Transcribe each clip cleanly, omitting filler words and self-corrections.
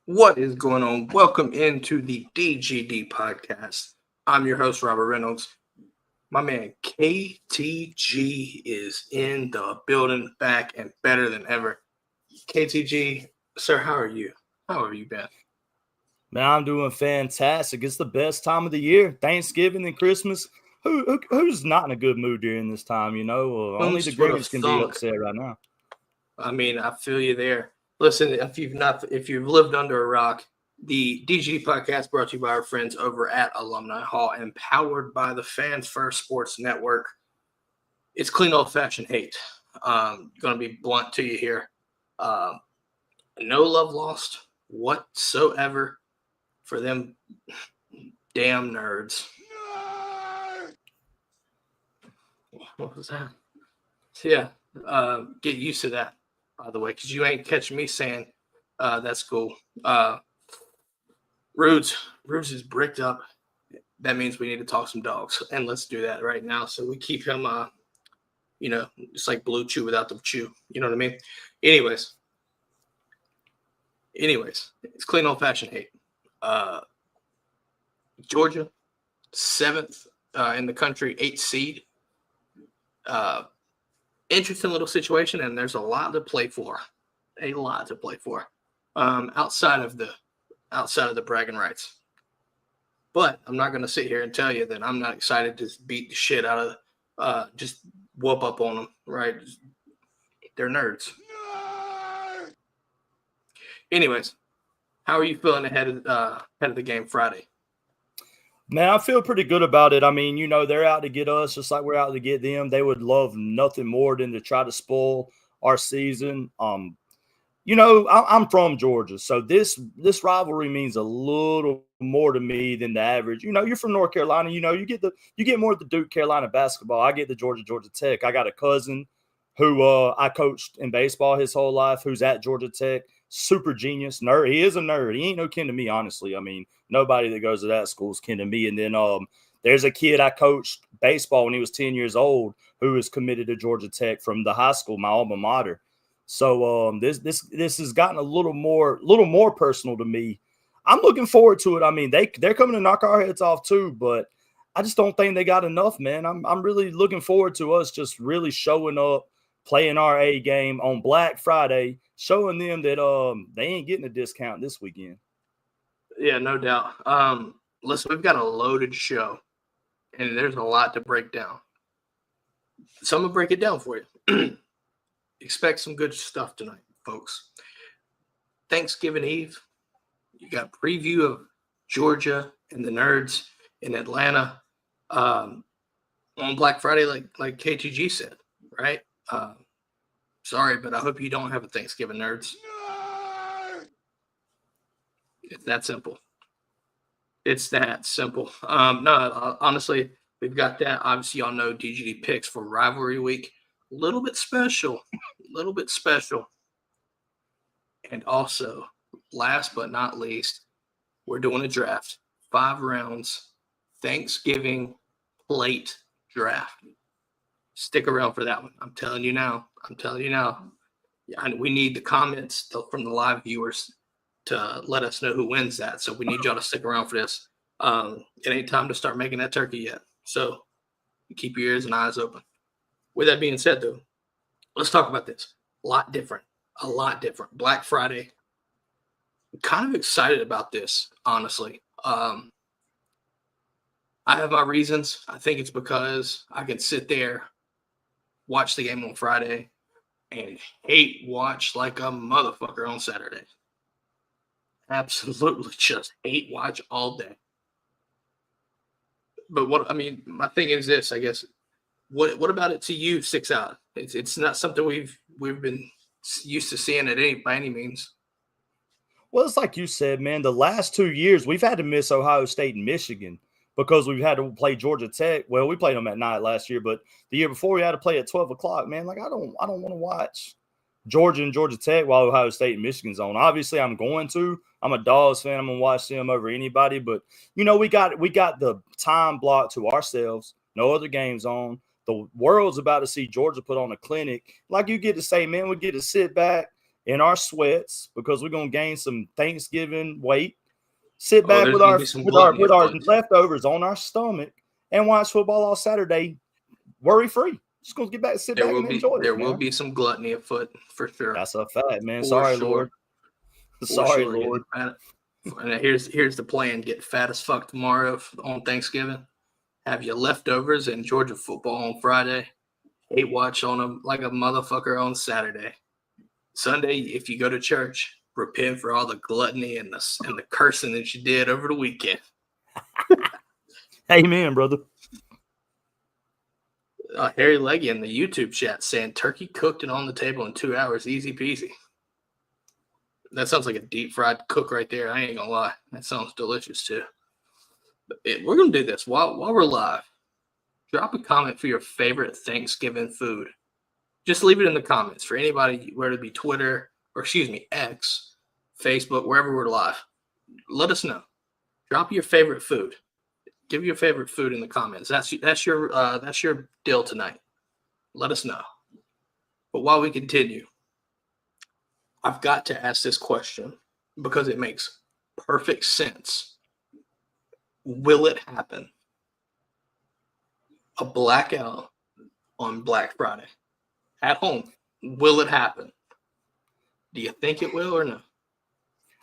What is going on? Welcome into the DGD Podcast. I'm your host, Robert Reynolds. My man KTG is in the building, back and better than ever. KTG, sir, how are you? How have you been? Man, I'm doing fantastic. It's the best time of the year. Thanksgiving and Christmas. Who's not in a good mood during this time, you know? Only the Grinch can be upset right now. I mean, I feel you there. Listen, if you've lived under a rock, the DGD Podcast brought to you by our friends over at Alumni Hall and powered by the Fans First Sports Network. It's clean old-fashioned hate. Going to be blunt to you here. No love lost whatsoever for them damn nerds. What was that? So yeah, get used to that, by the way, because you ain't catching me saying that's cool. Rudes is bricked up. That means we need to talk some dogs, and let's do that right now. So we keep him, it's like Blue Chew without the chew. You know what I mean? Anyways, it's clean old-fashioned hate. Georgia, 7th in the country, 8th seed. Interesting little situation, and there's a lot to play for. Outside of the bragging rights. But I'm not going to sit here and tell you that I'm not excited to beat the shit out of, just whoop up on them, right? They're nerds. Anyways, how are you feeling ahead of the game Friday? Man, I feel pretty good about it. I mean, you know, they're out to get us just like we're out to get them. They would love nothing more than to try to spoil our season. You know, I'm from Georgia, so this rivalry means a little more to me than the average. You know, you're from North Carolina. You know, you get more of the Duke Carolina basketball. I get the Georgia Tech. I got a cousin who I coached in baseball his whole life, who's at Georgia Tech. Super genius nerd. He is a nerd. He ain't no kin to me, honestly. I mean, nobody that goes to that school is kin to me. And then there's a kid I coached baseball when he was 10 years old who is committed to Georgia Tech from the high school, my alma mater. So this has gotten a little more personal to me. I'm looking forward to it. I mean, they're coming to knock our heads off too, but I just don't think they got enough, man. I'm really looking forward to us just really showing up, playing our A game on Black Friday, showing them that they ain't getting a discount this weekend. Yeah, no doubt. Listen, we've got a loaded show, and there's a lot to break down. So I'm going to break it down for you. Expect some good stuff tonight, folks. Thanksgiving Eve, you got preview of Georgia and the Nerds in Atlanta on Black Friday, like KTG said, right? Sorry, but I hope you don't have a Thanksgiving, Nerds. It's that simple. No, honestly, we've got that. Obviously, y'all know DGD picks for Rivalry Week. A little bit special. And also, last but not least, we're doing a draft. 5 rounds, Thanksgiving plate draft. Stick around for that one. I'm telling you now. We need the comments from the live viewers to let us know who wins that. So we need y'all to stick around for this. It ain't time to start making that turkey yet. So keep your ears and eyes open. With that being said, though, let's talk about this. A lot different. Black Friday. I'm kind of excited about this, honestly. I have my reasons. I think it's because I can sit there, watch the game on Friday, and hate watch like a motherfucker on Saturday. Absolutely just hate watch all day. But my thing is this, I guess. What about it to you sticks out? It's not something we've been used to seeing by any means. Well, it's like you said, man, the last 2 years we've had to miss Ohio State and Michigan because we've had to play Georgia Tech. Well, we played them at night last year, but the year before we had to play at 12 o'clock, man. Like, I don't want to watch Georgia and Georgia Tech while Ohio State and Michigan's on. Obviously, I'm going to. I'm a Dawgs fan. I'm going to watch them over anybody. But, you know, we got the time block to ourselves. No other games on. The world's about to see Georgia put on a clinic. Like you get to say, man, we get to sit back in our sweats because we're gonna gain some Thanksgiving weight. Sit Oh, back there's with gonna our be some with our gluttony with our afoot. leftovers on our stomach and watch football all Saturday, worry free. Just gonna get back, sit back, and enjoy There it. will Man. be some gluttony afoot for sure. That's a fact, man. For Sorry, sure. Lord. For Sorry, sure. Lord. And here's the plan: get fat as fuck tomorrow on Thanksgiving. Have your leftovers and Georgia football on Friday. Hate watch on them like a motherfucker on Saturday. Sunday, if you go to church, repent for all the gluttony and the cursing that you did over the weekend. Amen, brother. Harry Leggy in the YouTube chat saying turkey cooked and on the table in 2 hours, easy peasy. That sounds like a deep fried cook right there. I ain't gonna lie. That sounds delicious too. But we're gonna do this while we're live. Drop a comment for your favorite Thanksgiving food. Just leave it in the comments for anybody, whether it be Twitter or X, Facebook, wherever we're live. Let us know. Drop your favorite food. Give your favorite food in the comments. That's your deal tonight. Let us know. But while we continue, I've got to ask this question because it makes perfect sense. Will it happen? A blackout on Black Friday at home. Will it happen? Do you think it will or no?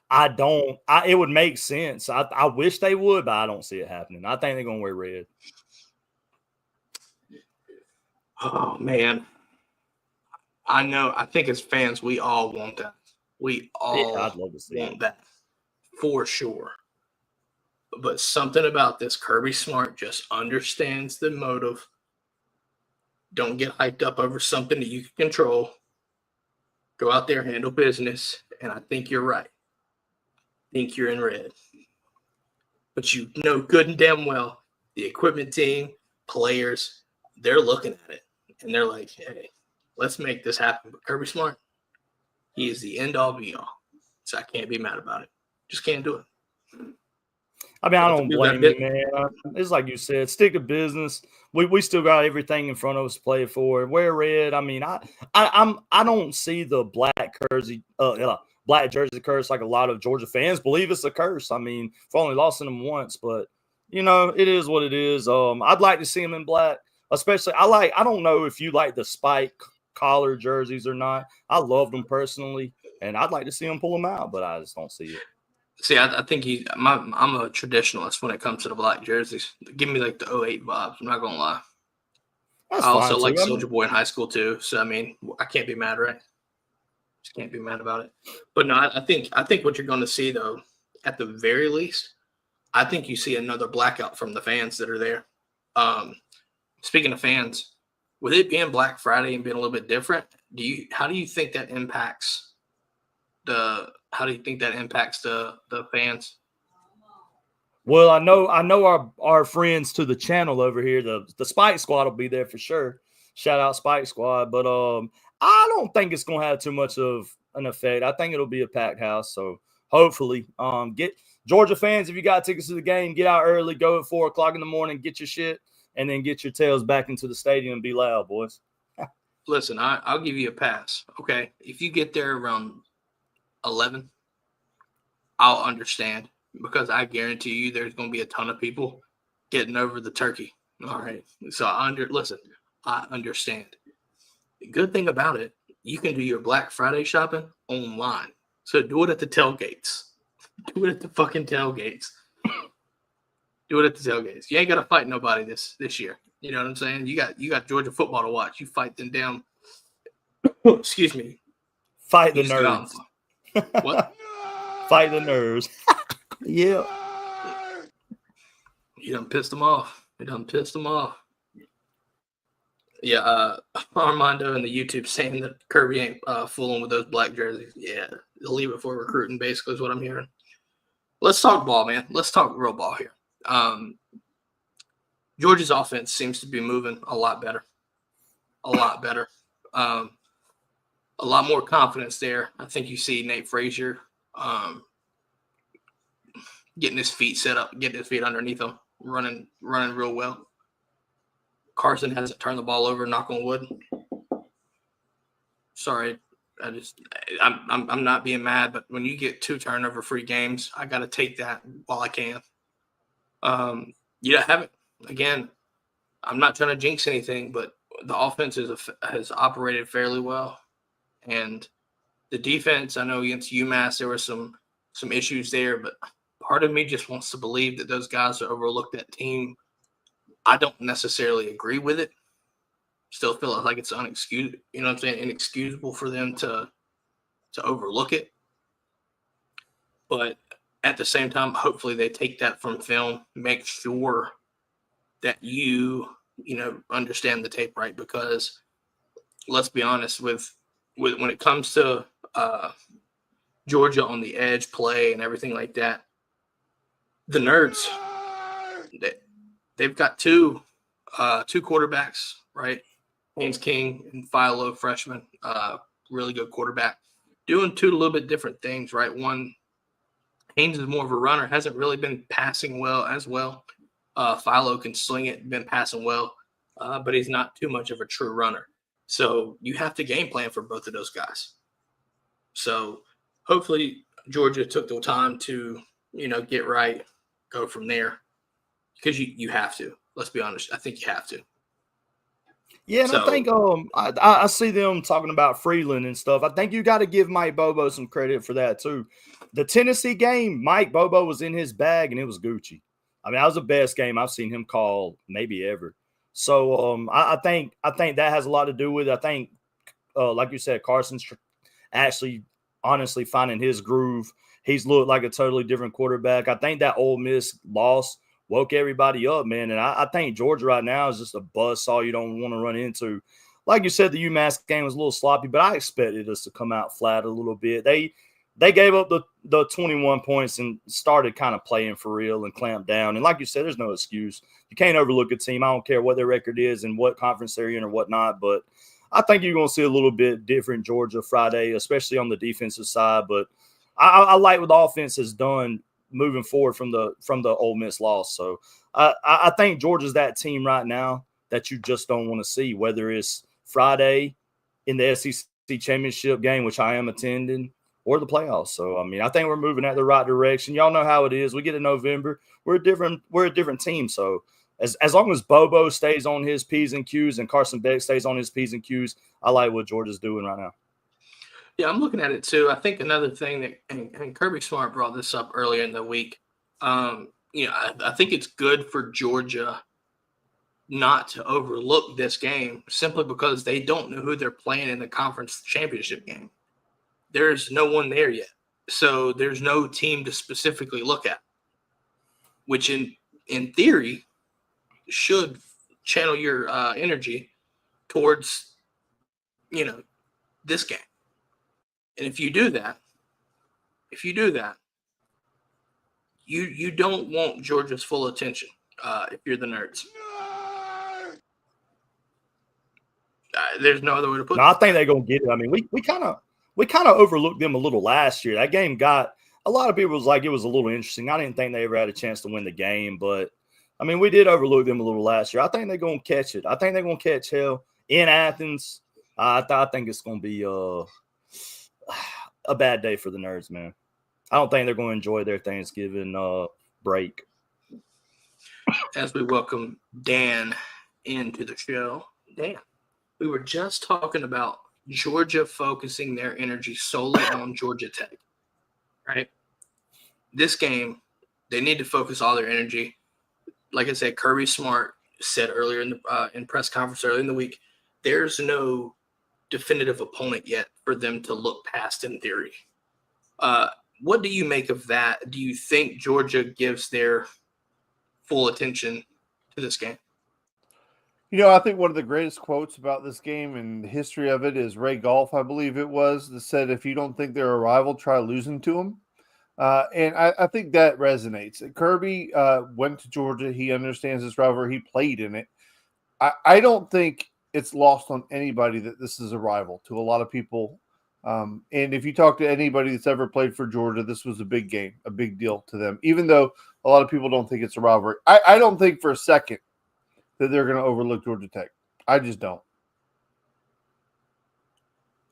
I don't. It would make sense. I wish they would, but I don't see it happening. I think they're gonna wear red. Oh man, I know. I think as fans, we all want that. We all I'd love to see want it. that for sure. But something about this Kirby Smart just understands the motive. Don't get hyped up over something that you can control. Go out there, handle business, and I think you're right. I think you're in red. But you know good and damn well the equipment team, players, they're looking at it, and they're like, hey, let's make this happen. But Kirby Smart, he is the end-all, be-all. So I can't be mad about it. Just can't do it. I mean, I don't blame you, man. It's like you said, stick to business. We still got everything in front of us to play for. Wear red. I mean, I don't see the black jersey curse like a lot of Georgia fans believe it's a curse. I mean, we've only lost in them once, but it is what it is. I'd like to see them in black, especially. I don't know if you like the spike collar jerseys or not. I love them personally, and I'd like to see them pull them out, but I just don't see it. See, I think I'm a traditionalist when it comes to the black jerseys. Give me like the 08 vibes. I'm not gonna lie. That's I also fine, like too. Soldier Boy in high school too. So I mean, I can't be mad, right? Just can't be mad about it. But no, I think what you're going to see though, at the very least, I think you see another blackout from the fans that are there. Speaking of fans, with it being Black Friday and being a little bit different, how do you think that impacts the fans? Well, I know our friends to the channel over here, the Spike Squad will be there for sure. Shout out Spike Squad, but I don't think it's gonna have too much of an effect. I think it'll be a packed house. So hopefully, get Georgia fans, if you got tickets to the game, get out early, go at 4:00 in the morning, get your shit, and then get your tails back into the stadium and be loud, boys. Listen, I'll give you a pass. Okay, if you get there around 11, I'll understand. Because I guarantee you there's going to be a ton of people getting over the turkey. All right. So I understand. The good thing about it, you can do your Black Friday shopping online. So do it at the tailgates. Do it at the fucking tailgates. Do it at the tailgates. You ain't got to fight nobody this year. You know what I'm saying? You got Georgia football to watch. You fight them down. Excuse me. Fight the nerves. What? Fight the nerves. Yeah. You done pissed them off. Yeah, Armando in the YouTube saying that Kirby ain't fooling with those black jerseys. Yeah, they'll leave it for recruiting, basically, is what I'm hearing. Let's talk ball, man. Let's talk real ball here. Georgia's offense seems to be moving a lot better. A lot more confidence there. I think you see Nate Frazier getting his feet set up, getting his feet underneath him, running real well. Carson hasn't turned the ball over, knock on wood. Sorry I'm not being mad, but when you get 2 turnover-free games, I got to take that while I can. You haven't, again, I'm not trying to jinx anything, but the offense has operated fairly well. And the defense, I know against UMass, there were some issues there, but part of me just wants to believe that those guys overlooked that team. I don't necessarily agree with it. Still feel like it's unexcusable, you know what I'm saying, inexcusable for them to overlook it. But at the same time, hopefully they take that from film, make sure that you understand the tape right, because let's be honest, with when it comes to Georgia on the edge play and everything like that, the Nerds, they've got two quarterbacks, right? Haynes King and Philo, freshman, really good quarterback, doing 2 a little bit different things, right? One, Haynes is more of a runner, hasn't really been passing well as well. Philo can sling it, been passing well, but he's not too much of a true runner. So you have to game plan for both of those guys. So hopefully Georgia took the time to, get right, go from there, because you have to. Let's be honest. I think you have to. Yeah, and I think I see them talking about Freeland and stuff. I think you got to give Mike Bobo some credit for that too. The Tennessee game, Mike Bobo was in his bag and it was Gucci. I mean, that was the best game I've seen him call maybe ever. So I think that has a lot to do with it. I think, like you said, Carson's actually honestly finding his groove. He's looked like a totally different quarterback. I think that Ole Miss loss woke everybody up, man. And I think Georgia right now is just a buzzsaw you don't want to run into. Like you said, the UMass game was a little sloppy, but I expected us to come out flat a little bit. They gave up the 21 points and started kind of playing for real and clamped down. And like you said, there's no excuse. You can't overlook a team. I don't care what their record is and what conference they're in or whatnot, but I think you're going to see a little bit different Georgia Friday, especially on the defensive side. But I like what the offense has done moving forward from the Ole Miss loss. So I think Georgia's that team right now that you just don't want to see, whether it's Friday in the SEC championship game, which I am attending, or the playoffs. So, I mean, I think we're moving at the right direction. Y'all know how it is. We get in November. We're a different team. So as long as Bobo stays on his P's and Q's and Carson Beck stays on his P's and Q's, I like what Georgia's doing right now. Yeah, I'm looking at it too. I think another thing that, and Kirby Smart brought this up earlier in the week, I think it's good for Georgia not to overlook this game simply because they don't know who they're playing in the conference championship game. There's no one there yet. So there's no team to specifically look at, which in theory should channel your energy towards, this game. And if you do that, you don't want Georgia's full attention if you're the Nerds. There's no other way to put it. I think they're going to get it. I mean, we kind of overlooked them a little last year. That game got – a lot of people was like it was a little interesting. I didn't think they ever had a chance to win the game. But, I mean, we did overlook them a little last year. I think they're going to catch it. I think they're going to catch hell in Athens. I think it's going to be a bad day for the Nerds, man. I don't think they're going to enjoy their Thanksgiving break. As we welcome Dan into the show. Dan, we were just talking about Georgia focusing their energy solely on Georgia Tech, right? This game, they need to focus all their energy. Like I said, Kirby Smart said earlier in press conference earlier in the week, there's no definitive opponent yet for them to look past in theory. What do you make of that? Do you think Georgia gives their full attention to this game? I think one of the greatest quotes about this game and the history of it is Ray Golf, I believe it was, that said, if you don't think they're a rival, try losing to them. And I think that resonates. Kirby went to Georgia. He understands this rivalry. He played in it. I don't think it's lost on anybody that this is a rival to a lot of people. And if you talk to anybody that's ever played for Georgia, this was a big game, a big deal to them, even though a lot of people don't think it's a rivalry. I don't think for a second that they're going to overlook Georgia Tech. I just don't.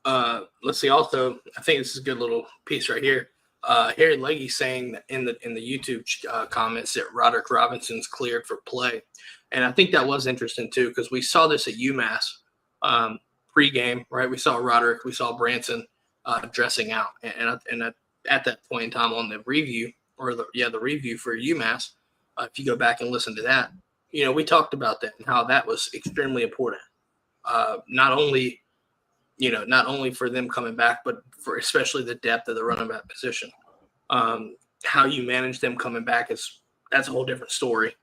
Let's see. Also, I think this is a good little piece right here. Harry Leggy saying that in the YouTube comments that Roderick Robinson's cleared for play, and I think that was interesting too because we saw this at UMass pregame, right? We saw Roderick, we saw Branson dressing out, and at that point in time on the review the review for UMass, if you go back and listen to that, we talked about that and how that was extremely important. Not only for them coming back, but for especially the depth of the running back position. How you manage them coming back that's a whole different story.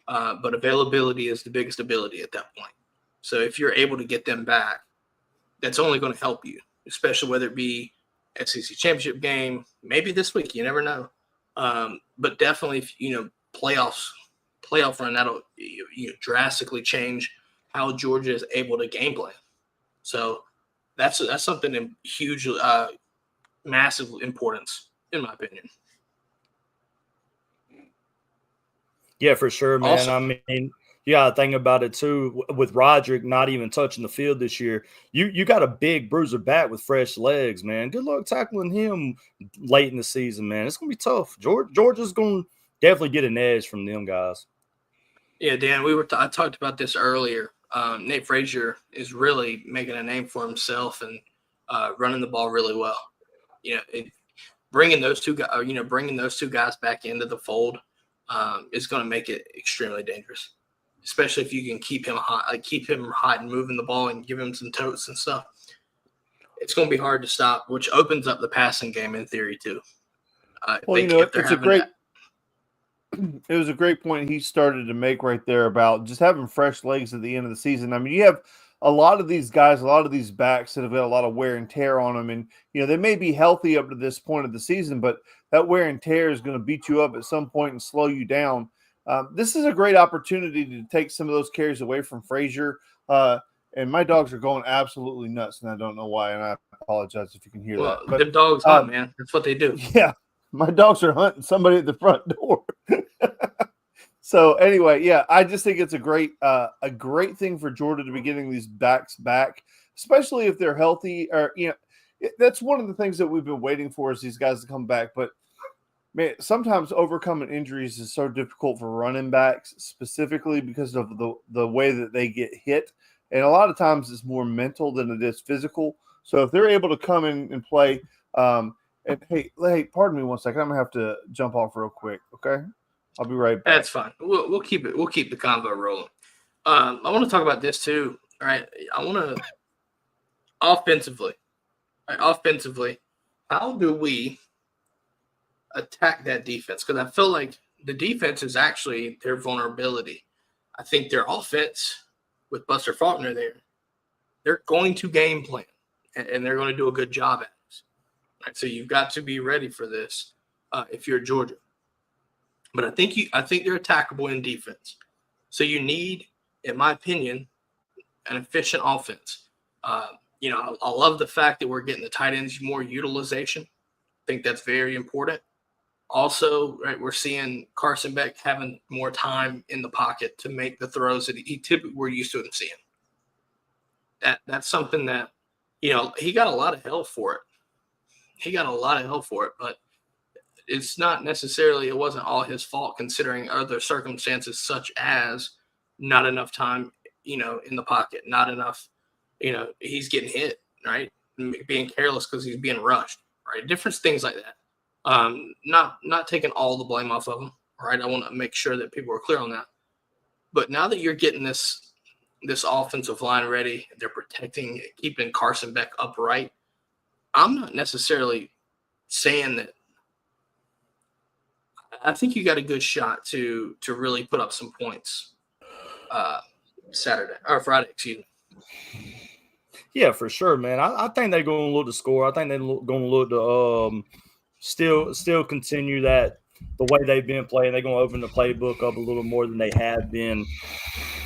But availability is the biggest ability at that point. So if you're able to get them back, that's only going to help you, especially whether it be SEC championship game, maybe this week, you never know. But definitely, playoff run, that'll drastically change how Georgia is able to game plan. So that's something in huge, massive importance, in my opinion. Yeah, for sure, man. Also, I mean, you got to think about it too. With Roderick not even touching the field this year, you got a big bruiser back with fresh legs, man. Good luck tackling him late in the season, man. It's gonna be tough. Georgia's gonna definitely get an edge from them guys. Yeah, Dan, I talked about this earlier. Nate Frazier is really making a name for himself and running the ball really well. Bringing those two guys back into the fold is going to make it extremely dangerous, especially if you can keep him hot and moving the ball and give him some totes and stuff. It's going to be hard to stop, which opens up the passing game in theory too. It was a great point he started to make right there about just having fresh legs at the end of the season. I mean, you have a lot of these guys, a lot of these backs that have got a lot of wear and tear on them. And, they may be healthy up to this point of the season, but that wear and tear is going to beat you up at some point and slow you down. This is a great opportunity to take some of those carries away from Frazier. And my dogs are going absolutely nuts, and I don't know why, and I apologize if you can hear that. But them dogs hunt, man. That's what they do. Yeah, my dogs are hunting somebody at the front door. So anyway, yeah, I just think it's a great thing for Georgia to be getting these backs back, especially if they're healthy. Or that's one of the things that we've been waiting for is these guys to come back. But man, sometimes overcoming injuries is so difficult for running backs, specifically because of the way that they get hit, and a lot of times it's more mental than it is physical. So if they're able to come in and play, and hey, pardon me one second, I'm gonna have to jump off real quick, okay? I'll be right back. That's fine. We'll keep it. We'll keep the convo rolling. I want to talk about this too. All right. I want to offensively. How do we attack that defense? Because I feel like the defense is actually their vulnerability. I think their offense with Buster Faulkner there, they're going to game plan and they're going to do a good job at this. Right? So you've got to be ready for this if you're Georgia. But I think they're attackable in defense. So you need, in my opinion, an efficient offense. I love the fact that we're getting the tight ends more utilization. I think that's very important. Also, right, we're seeing Carson Beck having more time in the pocket to make the throws that he typically we're used to him seeing. That's something that, he got a lot of hell for it. But it's not necessarily, it wasn't all his fault considering other circumstances such as not enough time, in the pocket, not enough, he's getting hit, right? Being careless because he's being rushed, right? Different things like that. Not taking all the blame off of him, right? I want to make sure that people are clear on that. But now that you're getting this offensive line ready, they're protecting, keeping Carson Beck upright. I'm not necessarily saying that. I think you got a good shot to really put up some points Friday, excuse me. Yeah, for sure, man. I think they're going to look to score. I think they're going to look to still continue that the way they've been playing. They're going to open the playbook up a little more than they have been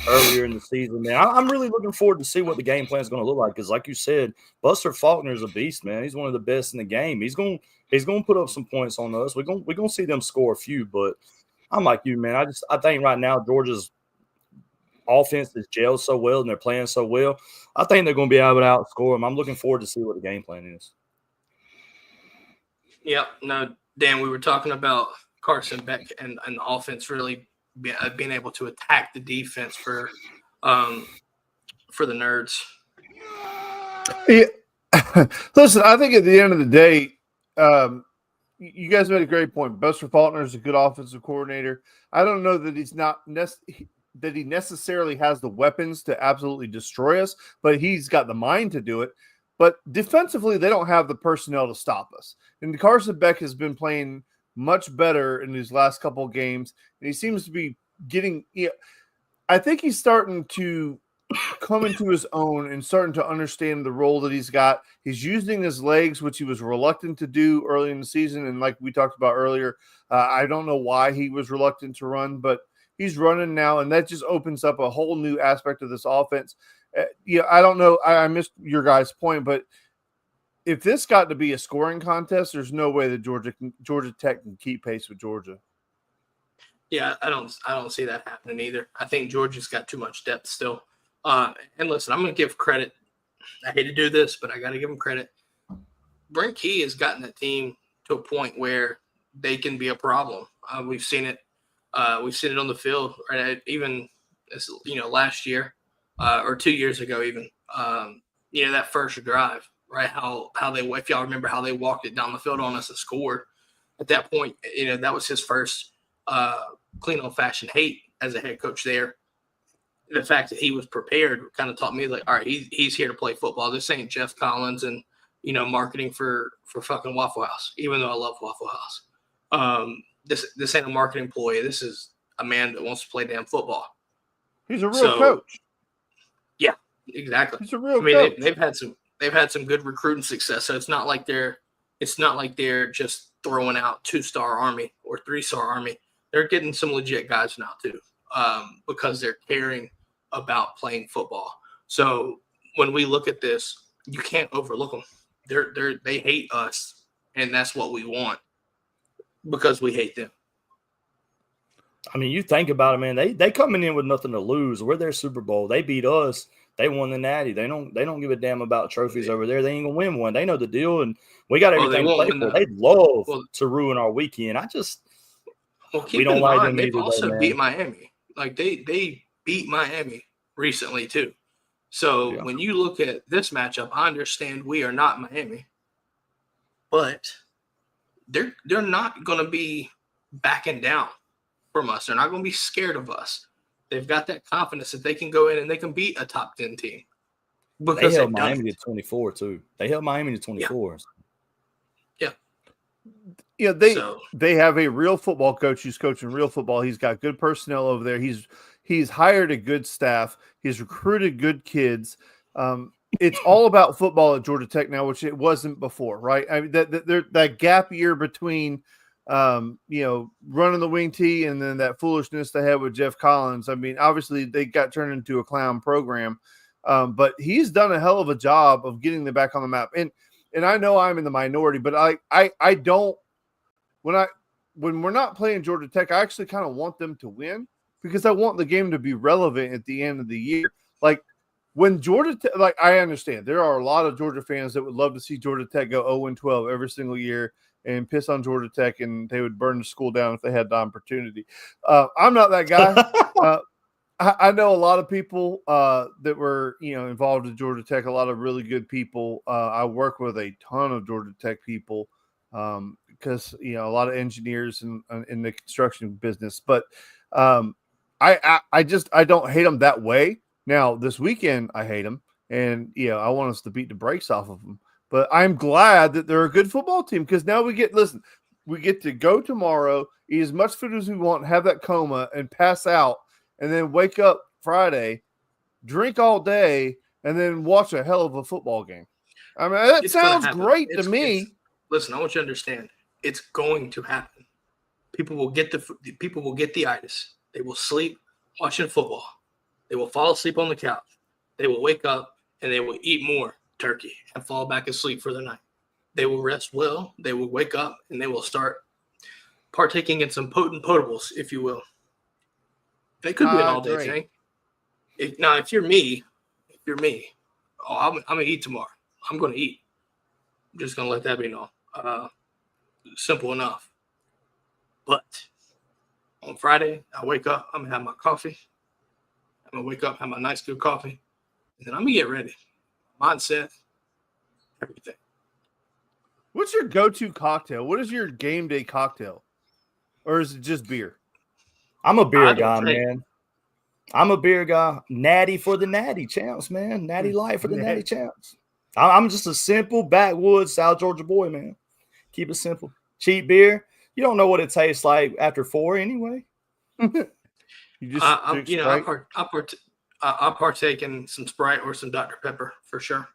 earlier in the season, man. I'm really looking forward to see what the game plan is going to look like because, like you said, Buster Faulkner is a beast, man. He's one of the best in the game. He's going to put up some points on us. We're going to see them score a few, but I'm like you, man. I think right now Georgia's offense is gelled so well and they're playing so well. I think they're going to be able to outscore them. I'm looking forward to see what the game plan is. Yep. No, Dan, we were talking about Carson Beck and the offense really being able to attack the defense for the Nerds. Yeah. Listen, I think at the end of the day, you guys made a great point. Buster Faulkner is a good offensive coordinator. I don't know that that he necessarily has the weapons to absolutely destroy us, but he's got the mind to do it. But defensively, they don't have the personnel to stop us. And Carson Beck has been playing much better in these last couple of games, and he seems to be getting I think he's starting to come into his own and starting to understand the role that he's got. He's using his legs, which he was reluctant to do early in the season. And like we talked about earlier, I don't know why he was reluctant to run, but he's running now, and that just opens up a whole new aspect of this offense. I don't know. I missed your guys' point, but if this got to be a scoring contest, there's no way that Georgia Tech can keep pace with Georgia. Yeah, I don't see that happening either. I think Georgia's got too much depth still. And listen, I'm going to give credit. I hate to do this, but I got to give him credit. Brent Key has gotten that team to a point where they can be a problem. We've seen it. We've seen it on the field, right? Even last year or 2 years ago, even that first drive, right? How they, if y'all remember how they walked it down the field on us and scored. At that point, that was his first clean old fashioned hate as a head coach there. The fact that he was prepared kind of taught me, like, all right, he's here to play football. This ain't Jeff Collins and marketing for fucking Waffle House. Even though I love Waffle House, this ain't a marketing employee. This is a man that wants to play damn football. He's a real coach. Yeah, exactly. He's a real coach. They've had some good recruiting success. So it's not like they're just throwing out 2-star Army or 3-star Army. They're getting some legit guys now too, because they're caring about playing football. So when we look at this, you can't overlook them. They hate us, and that's what we want because we hate them. I mean, you think about it, man. They coming in with nothing to lose. We're their Super Bowl. They beat us. They won the Natty. They don't give a damn about trophies over there. They ain't gonna win one. They know the deal, and we got everything to play for. They love to ruin our weekend. Keep in mind, they've also beat Miami. Like they beat Miami recently too. So when you look at this matchup, I understand we are not Miami, but they're not going to be backing down from us. They're not going to be scared of us. They've got that confidence that they can go in and they can beat a top 10 team. Because they held Miami to 24 too. They held Miami to 24. Yeah, they have a real football coach who's coaching real football. He's got good personnel over there. He's hired a good staff. He's recruited good kids. It's all about football at Georgia Tech now, which it wasn't before, right? I mean, that gap year between running the wing tee and then that foolishness they had with Jeff Collins. I mean, obviously they got turned into a clown program, but he's done a hell of a job of getting them back on the map. And I know I'm in the minority, but I don't when we're not playing Georgia Tech, I actually kind of want them to win because I want the game to be relevant at the end of the year. Like when Georgia Tech, like I understand there are a lot of Georgia fans that would love to see Georgia Tech go 0-12 every single year and piss on Georgia Tech, and they would burn the school down if they had the opportunity. I'm not that guy. I know a lot of people that were, involved in Georgia Tech, a lot of really good people. I work with a ton of Georgia Tech people because, a lot of engineers in the construction business. But I don't hate them that way. Now, this weekend, I hate them. And, I want us to beat the brakes off of them. But I'm glad that they're a good football team because now we get to go tomorrow, eat as much food as we want, have that coma, and pass out. And then wake up Friday, drink all day, and then watch a hell of a football game. I mean, that sounds great to me. Listen, I want you to understand. It's going to happen. People will get the itis. They will sleep watching football. They will fall asleep on the couch. They will wake up and they will eat more turkey and fall back asleep for the night. They will rest well. They will wake up and they will start partaking in some potent potables, if you will. They could win all day, Jay. If you're me, I'm gonna eat tomorrow. I'm gonna eat. I'm just gonna let that be known. Simple enough. But on Friday, I wake up. I'm gonna have my coffee. I'm gonna wake up, have my nice good coffee, and then I'm gonna get ready. Mindset, everything. What's your go-to cocktail? What is your game day cocktail? Or is it just beer? I'm a beer I don't guy, drink. man. I'm a beer guy. Natty for the natty champs, man. Natty light for the natty champs. I'm just a simple backwoods South Georgia boy, man. Keep it simple. Cheap beer. You don't know what it tastes like after 4 anyway. You just I'll partake in some Sprite or some Dr. Pepper for sure.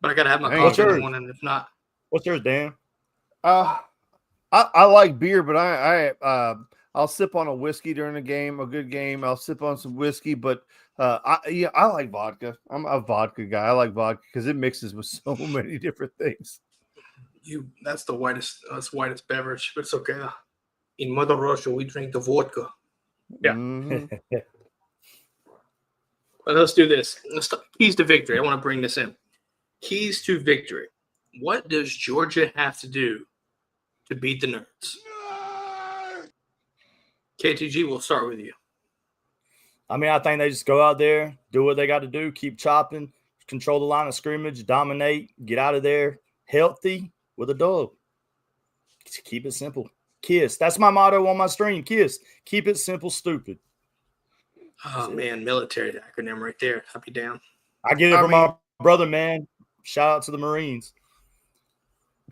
But I gotta have my coffee in the morning. If not, what's yours, Dan? I like beer, but I'll sip on a whiskey during a game, a good game. I'll sip on some whiskey, but I like vodka. I'm a vodka guy. I like vodka because it mixes with so many different things. That's the whitest beverage, but it's okay. In Mother Russia, we drink the vodka. Yeah. Mm-hmm. But let's do this. Keys to victory. I want to bring this in. Keys to victory. What does Georgia have to do to beat the Nerds? KTG, we'll start with you. I mean, I think they just go out there, do what they got to do, keep chopping, control the line of scrimmage, dominate, get out of there healthy with a dub. Keep it simple. KISS. That's my motto on my stream. KISS. Keep it simple, stupid. Oh, man, military acronym right there. I'll be down. I get it from my brother, man. Shout out to the Marines.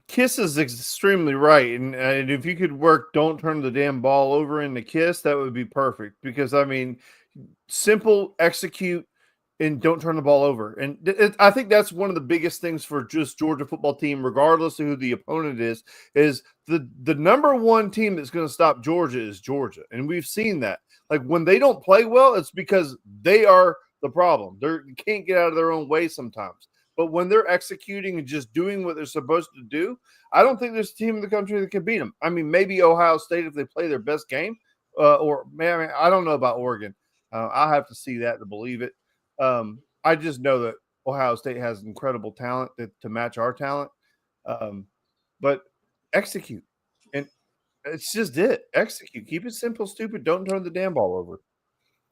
KISS is extremely right. And if you could work don't turn the damn ball over into KISS, that would be perfect. Because, I mean, simple, execute, and don't turn the ball over. And I think that's one of the biggest things for just Georgia football team, regardless of who the opponent is the number one team that's going to stop Georgia is Georgia. And we've seen that. Like, when they don't play well, it's because they are the problem. They can't get out of their own way sometimes. But when they're executing and just doing what they're supposed to do, I don't think there's a team in the country that can beat them. I mean, maybe Ohio State if they play their best game, or man, I don't know about Oregon. I'll have to see that to believe it. I just know that Ohio State has incredible talent to match our talent. But execute. And it's just it. Execute. Keep it simple, stupid. Don't turn the damn ball over.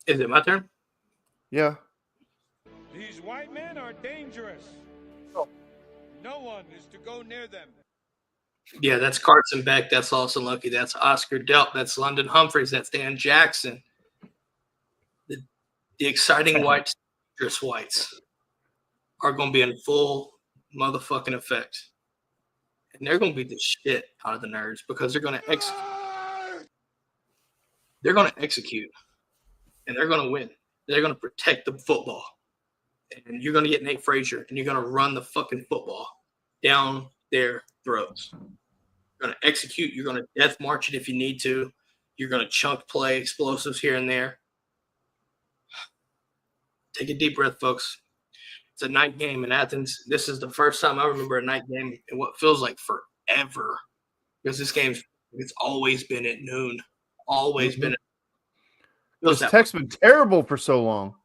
Is it my turn? Yeah. These white men are dangerous. No one is to go near them. Yeah, that's Carson Beck. That's Lawson Lucky. That's Oscar Delp. That's London Humphreys. That's Dan Jackson. The exciting whites, dangerous whites, are going to be in full motherfucking effect. And they're going to beat the shit out of the Nerds because they're going to execute. They're going to execute. And they're going to win. They're going to protect the football. And you're going to get Nate Frazier, and you're going to run the fucking football down their throats. You're going to execute. You're going to death march it if you need to. You're going to chunk play explosives here and there. Take a deep breath, folks. It's a night game in Athens. This is the first time I remember a night game in what feels like forever. Because this game's it's always been at noon. Always been at noon. This tech's been terrible for so long.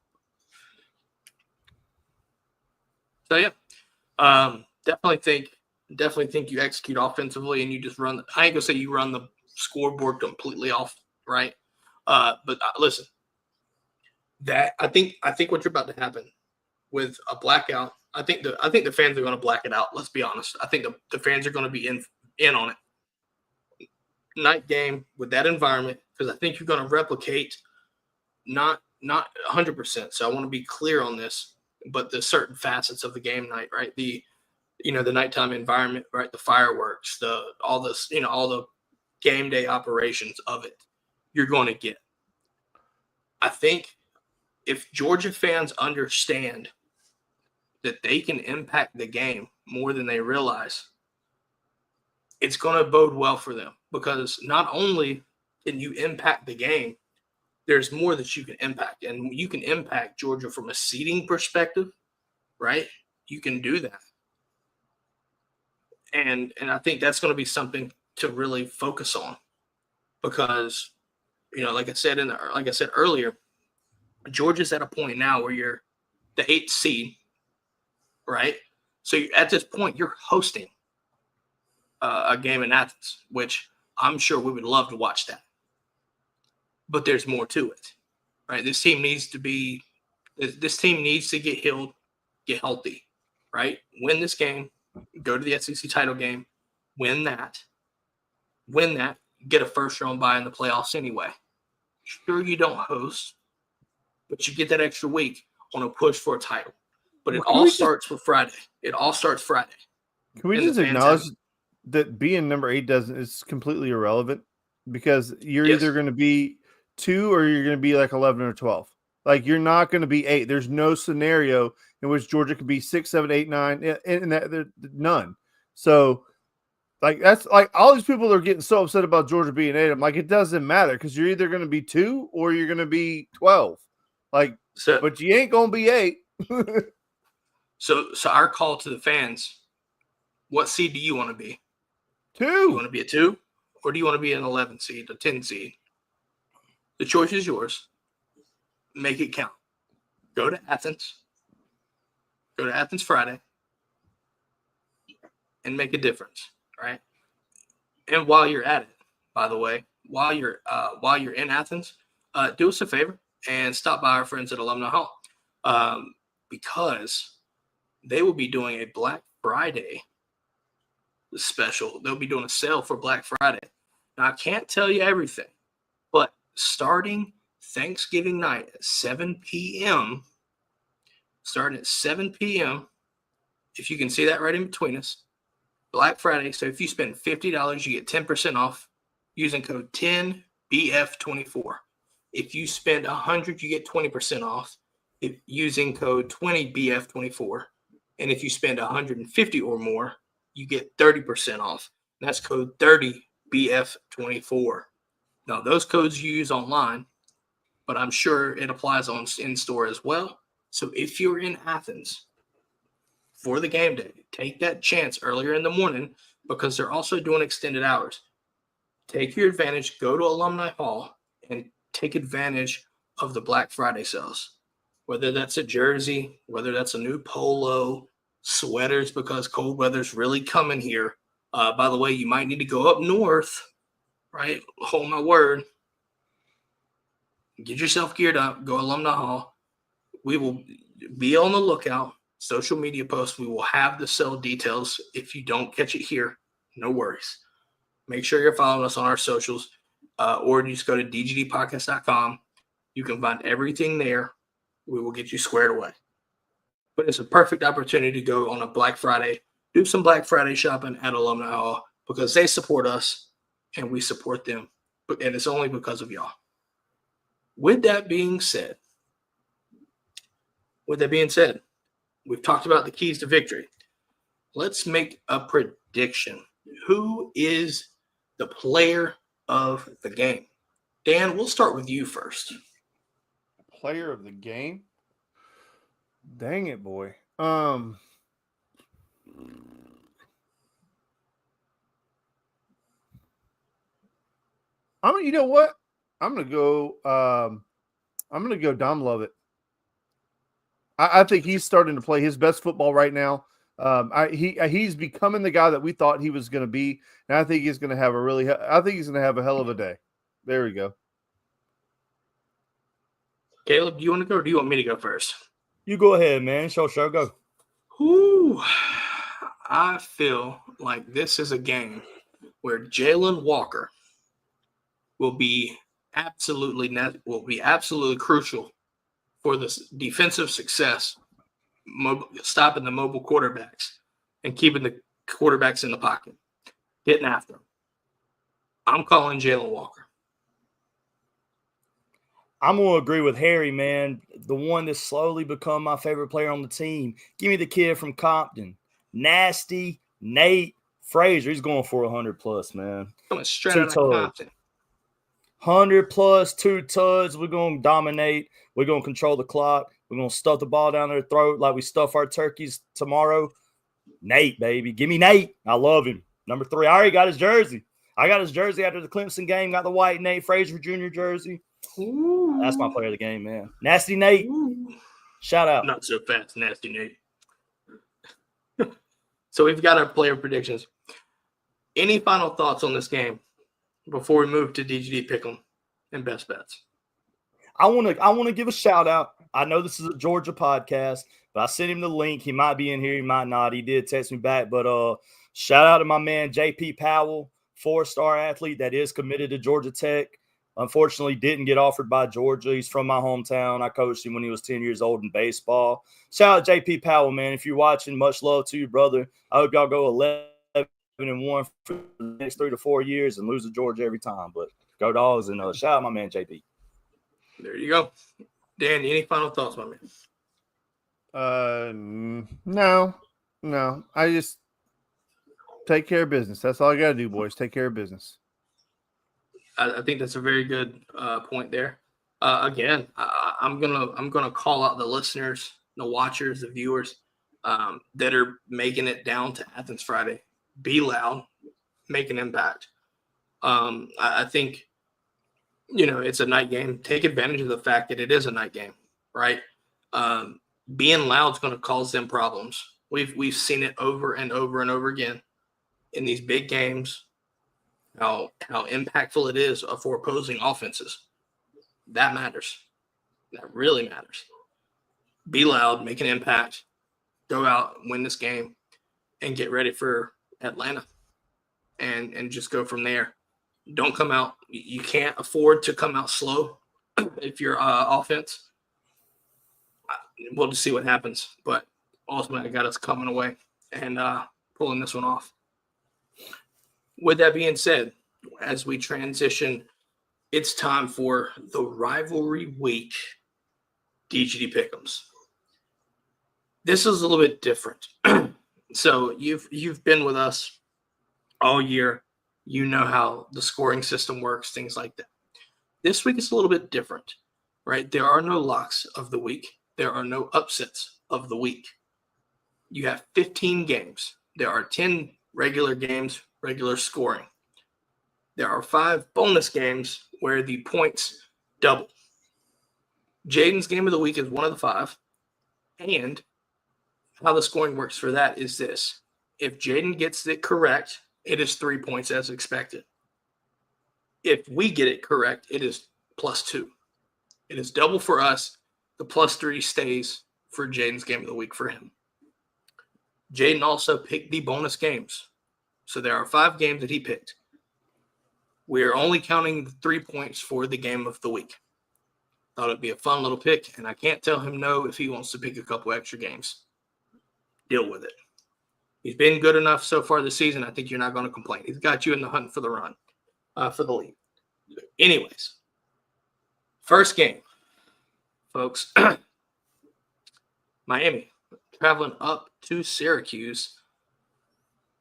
So yeah, definitely think you execute offensively and you just run. I ain't gonna say you run the scoreboard completely off, right? But listen, that I think what you're about to happen with a blackout. I think the fans are going to black it out. Let's be honest. I think the fans are going to be in on it. Night game with that environment because I think you're going to replicate not 100%. So I want to be clear on this. But the certain facets of the game night, right? The nighttime environment, right? The fireworks, all the game day operations of it, you're going to get. I think if Georgia fans understand that they can impact the game more than they realize, it's going to bode well for them because not only can you impact the game, there's more that you can impact. And you can impact Georgia from a seeding perspective, right? You can do that. And I think that's going to be something to really focus on because, like I said earlier, Georgia's at a point now where you're the 8th seed, right? So at this point, you're hosting a game in Athens, which I'm sure we would love to watch that. But there's more to it, right? This team needs to get healed, get healthy, right? Win this game, go to the SEC title game, win that, get a first-round bye in the playoffs anyway. Sure, you don't host, but you get that extra week on a push for a title. But it all starts with Friday. It all starts Friday. Can we just acknowledge that being number 8 is completely irrelevant? Because you're either going to be 2 or you're going to be like 11 or 12. Like, you're not going to be 8. There's no scenario in which Georgia could be 6, 7, 8, 9, and that, none. So, like, that's like all these people are getting so upset about Georgia being 8. I'm like, it doesn't matter because you're either going to be 2 or you're going to be 12. Like, but you ain't going to be 8. So our call to the fans, what seed do you want to be? 2. You want to be a 2? Or do you want to be an 11 seed, a 10 seed? The choice is yours. Make it count. Go to Athens. Go to Athens Friday. And make a difference, right? And while you're at it, by the way, while you're in Athens, do us a favor and stop by our friends at Alumni Hall. Because they will be doing a Black Friday special. They'll be doing a sale for Black Friday. Now, I can't tell you everything, but starting Thanksgiving night at 7 p.m., if you can see that right in between us, Black Friday. So if you spend $50, you get 10% off using code 10BF24. If you spend $100, you get 20% off using code 20BF24. And if you spend $150 or more, you get 30% off. And that's code 30BF24. Now, those codes you use online, but I'm sure it applies in store as well. So if you're in Athens for the game day, take that chance earlier in the morning because they're also doing extended hours. Take your advantage, go to Alumni Hall, and take advantage of the Black Friday sales. Whether that's a jersey, whether that's a new polo, sweaters, because cold weather's really coming here. By the way, you might need to go up north, right? Hold my word. Get yourself geared up. Go Alumni Hall. We will be on the lookout. Social media posts. We will have the sale details. If you don't catch it here, no worries. Make sure you're following us on our socials, or you just go to dgdpodcast.com. You can find everything there. We will get you squared away. But it's a perfect opportunity to go on a Black Friday, do some Black Friday shopping at Alumni Hall because they support us and we support them. And it's only because of y'all. With that being said, we've talked about the keys to victory. Let's make a prediction. Who is the player of the game? Dan, we'll start with you first. Player of the game? Dang it, boy. You know what? I'm gonna go Dom Lovett. I think he's starting to play his best football right now. He's becoming the guy that we thought he was going to be, and I think he's going to have a hell of a day. There we go. Caleb, do you want to go or do you want me to go first? You go ahead, man. Show, go. Ooh, I feel like this is a game where Jalen Walker will be absolutely crucial for this defensive success, stopping the mobile quarterbacks and keeping the quarterbacks in the pocket, getting after them. I'm calling Jalen Walker. I'm going to agree with Harry, man. The one that's slowly become my favorite player on the team. Give me the kid from Compton. Nasty Nate Frazier. He's going for 100+, man. Coming straight out of Compton. 100+, 2 tuds. We're going to dominate. We're going to control the clock. We're going to stuff the ball down their throat like we stuff our turkeys tomorrow. Nate, baby. Give me Nate. I love him. Number 3. I already got his jersey. I got his jersey after the Clemson game. Got the white Nate Frazier Jr. jersey. Ooh. That's my player of the game, man. Nasty Nate. Ooh. Shout out. Not so fast, Nasty Nate. So we've got our player predictions. Any final thoughts on this game before we move to DGD Pick'em and Best Bets? I want to give a shout out. I know this is a Georgia podcast, but I sent him the link. He might be in here, he might not. He did text me back, but shout out to my man JP Powell, 4-star athlete that is committed to Georgia Tech. Unfortunately, didn't get offered by Georgia. He's from my hometown. I coached him when he was 10 years old in baseball. Shout out JP Powell, man. If you're watching, much love to you, brother. I hope y'all go 11-1 for the next 3 to 4 years and lose to Georgia every time. But go Dogs, and shout out my man JP. There you go. Dan, any final thoughts, my man? No. I just take care of business. That's all I got to do, boys. Take care of business. I think that's a very good point there. Again, I'm gonna call out the listeners, the watchers, the viewers that are making it down to Athens Friday. Be loud, make an impact. I think, it's a night game. Take advantage of the fact that it is a night game, right? Being loud is going to cause them problems. We've seen it over and over and over again in these big games. How impactful it is for opposing offenses. That matters. That really matters. Be loud, make an impact, go out, win this game, and get ready for Atlanta. And just go from there. Don't come out. You can't afford to come out slow if you're offense. We'll just see what happens. But ultimately, I got us coming away and pulling this one off. With that being said, as we transition, it's time for the Rivalry Week DGD Pick'ems. This is a little bit different. So you've been with us all year. You know how the scoring system works, things like that. This week is a little bit different, right? There are no locks of the week. There are no upsets of the week. You have 15 games. There are 10 regular games, regular scoring. There are 5 bonus games where the points double. Jaden's game of the week is one of the 5. And how the scoring works for that is this. If Jaden gets it correct, it is 3 points as expected. If we get it correct, it is +2. It is double for us. The +3 stays for Jaden's game of the week for him. Jaden also picked the bonus games. So there are 5 games that he picked. We are only counting the 3 points for the game of the week. Thought it'd be a fun little pick, and I can't tell him no if he wants to pick a couple extra games. Deal with it. He's been good enough so far this season. I think you're not going to complain. He's got you in the hunt for the run, for the lead. Anyways, first game, folks. Miami traveling up to Syracuse.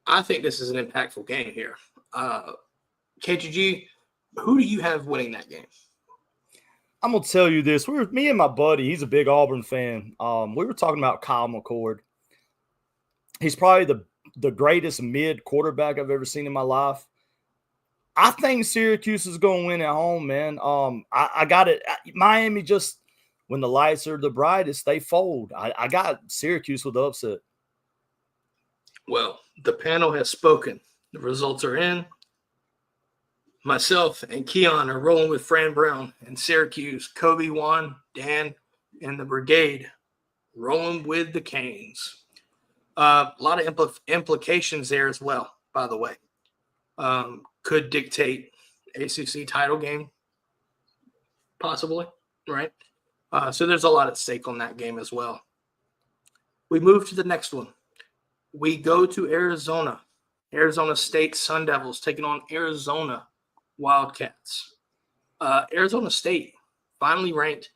I think this is an impactful game here. KGG, who do you have winning that game? I'm going to tell you this. Me and my buddy, he's a big Auburn fan. We were talking about Kyle McCord. He's probably the greatest mid quarterback I've ever seen in my life. I think Syracuse is going to win at home, man. I got it. Miami just, when the lights are the brightest, they fold. I got Syracuse with the upset. Well, the panel has spoken. The results are in. Myself and Keon are rolling with Fran Brown and Syracuse. Kobe won, Dan, and the Brigade rolling with the Canes. A lot of implications there as well, by the way. Could dictate ACC title game, possibly, right? So there's a lot at stake on that game as well. We move to the next one. We go to Arizona. Arizona State Sun Devils taking on Arizona Wildcats. Arizona State finally ranked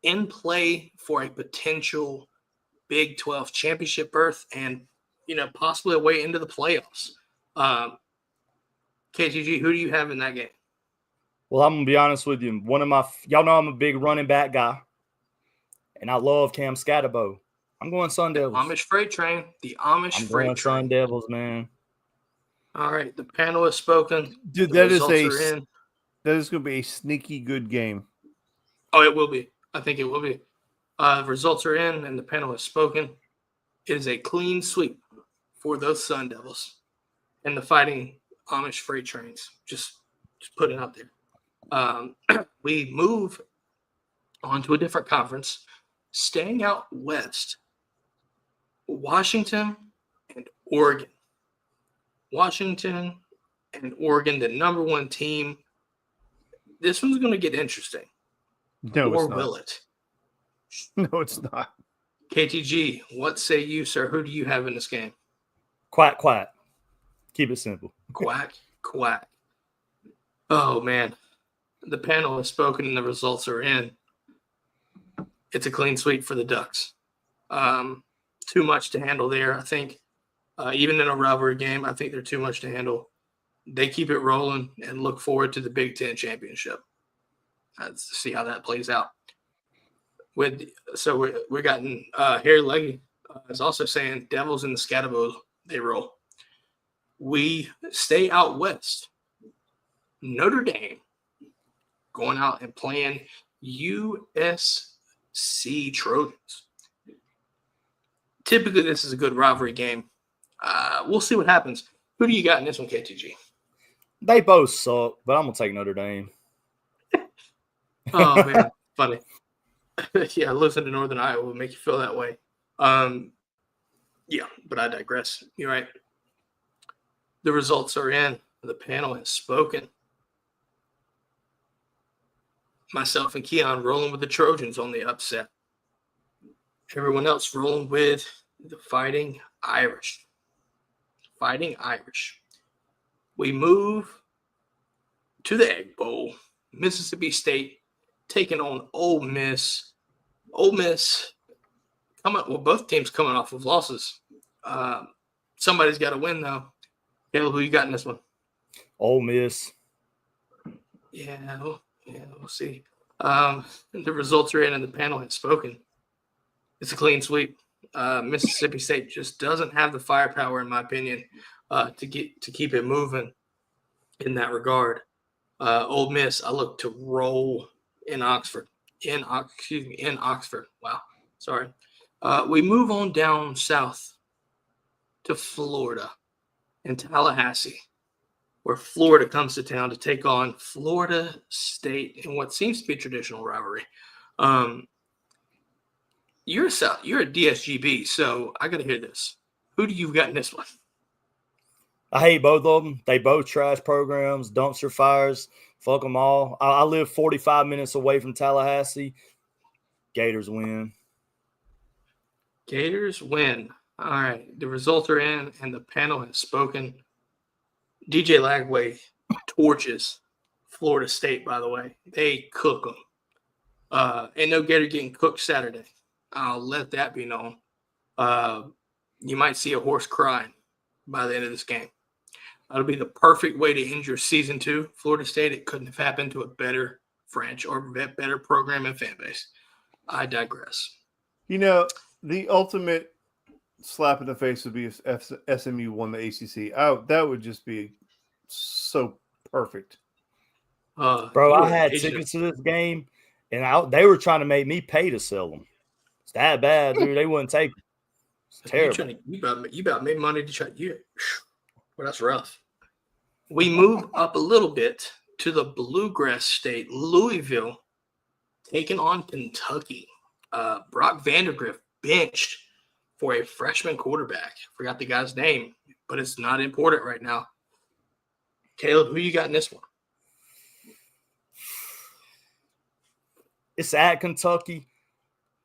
in play for a potential Big 12 championship berth and, possibly a way into the playoffs. KGG, who do you have in that game? Well, I'm going to be honest with you. Y'all know I'm a big running back guy, and I love Cam Scatterbo. I'm going Sun Devils. Amish Freight Train. The Amish I'm Freight going Train. Sun Devils, man. All right, the panel has spoken. Dude, that is going to be a sneaky good game. Oh, it will be. I think it will be. Results are in, and the panel has spoken. It is a clean sweep for those Sun Devils and the Fighting Amish Freight Trains. Just put it out there. We move on to a different conference, staying out west. Washington and Oregon. Washington and Oregon, the number one team. This one's going to get interesting. No, or it's not. will it? No, it's not. KTG, what say you, sir? Who do you have in this game? Quack, quack. Keep it simple. Quack, quack. Oh, man. The panel has spoken and the results are in. It's a clean sweep for the Ducks. Too much to handle there. I think even in a rivalry game, I think they're too much to handle. They keep it rolling and look forward to the Big Ten championship. Let's see how that plays out. We're gotten Harry Leggy is also saying Devils in the Scatterbo, they roll. We stay out west. Notre Dame going out and playing USC Trojans. Typically, this is a good rivalry game. We'll see what happens. Who do you got in this one, KTG? They both suck, but I'm going to take Notre Dame. Oh, man. Funny. Yeah, losing to Northern Iowa will make you feel that way. Yeah, but I digress. You're right. The results are in. The panel has spoken. Myself and Keon rolling with the Trojans on the upset. Everyone else rolling with the Fighting Irish. Fighting Irish. We move to the Egg Bowl. Mississippi State taking on Ole Miss. Ole Miss, both teams coming off of losses. Somebody's got to win, though. Caleb, who you got in this one? Ole Miss. Yeah, we'll see. The results are in, and the panel has spoken. It's a clean sweep. Mississippi State just doesn't have the firepower, in my opinion, to keep it moving in that regard. Ole Miss, I look to roll in Oxford. In Oxford. Wow, sorry. We move on down south to Florida and Tallahassee, where Florida comes to town to take on Florida State in what seems to be a traditional rivalry. You're a DSGB, so I got to hear this. Who do you got in this one? I hate both of them. They both trash programs, dumpster fires. Fuck them all. I live 45 minutes away from Tallahassee. Gators win. Gators win. All right. The results are in, and the panel has spoken. DJ Lagway torches Florida State, by the way. They cook them. Ain't no Gator getting cooked Saturday. I'll let that be known. You might see a horse crying by the end of this game. That'll be the perfect way to end your season 2. Florida State, it couldn't have happened to a better franchise or better program and fan base. I digress. You know, the ultimate slap in the face would be if SMU won the ACC. That would just be so perfect. Bro, I had tickets to this game, and they were trying to make me pay to sell them. It's that bad, dude. They wouldn't take it. It's terrible. You about made money to try. Well, that's rough. We move up a little bit to the Bluegrass State, Louisville, taking on Kentucky. Brock Vandegrift benched for a freshman quarterback. Forgot the guy's name, but it's not important right now. Caleb, who you got in this one? It's at Kentucky.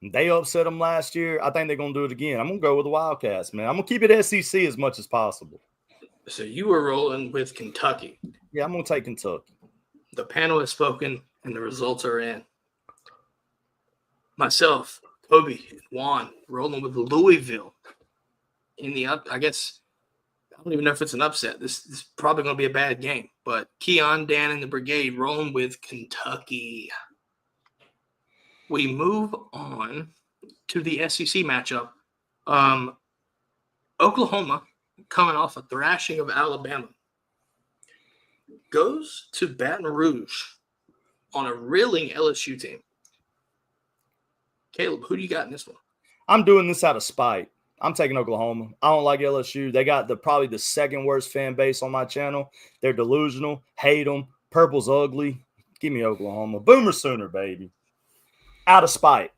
They upset them last year. I think they're going to do it again. I'm going to go with the Wildcats, man. I'm going to keep it SEC as much as possible. So you were rolling with Kentucky. Yeah, I'm going to take Kentucky. The panel has spoken, and the results are in. Myself, Kobe, and Juan rolling with Louisville in the I guess I don't even know if it's an upset. This is probably going to be a bad game. But Keon, Dan, and the Brigade rolling with Kentucky. We move on to the SEC matchup. Oklahoma, coming off a thrashing of Alabama, goes to Baton Rouge on a reeling LSU team. Caleb, who do you got in this one? I'm doing this out of spite. I'm taking Oklahoma. I don't like LSU. They got probably the second worst fan base on my channel. They're delusional. Hate them. Purple's ugly. Give me Oklahoma. Boomer Sooner, baby. Out of spite.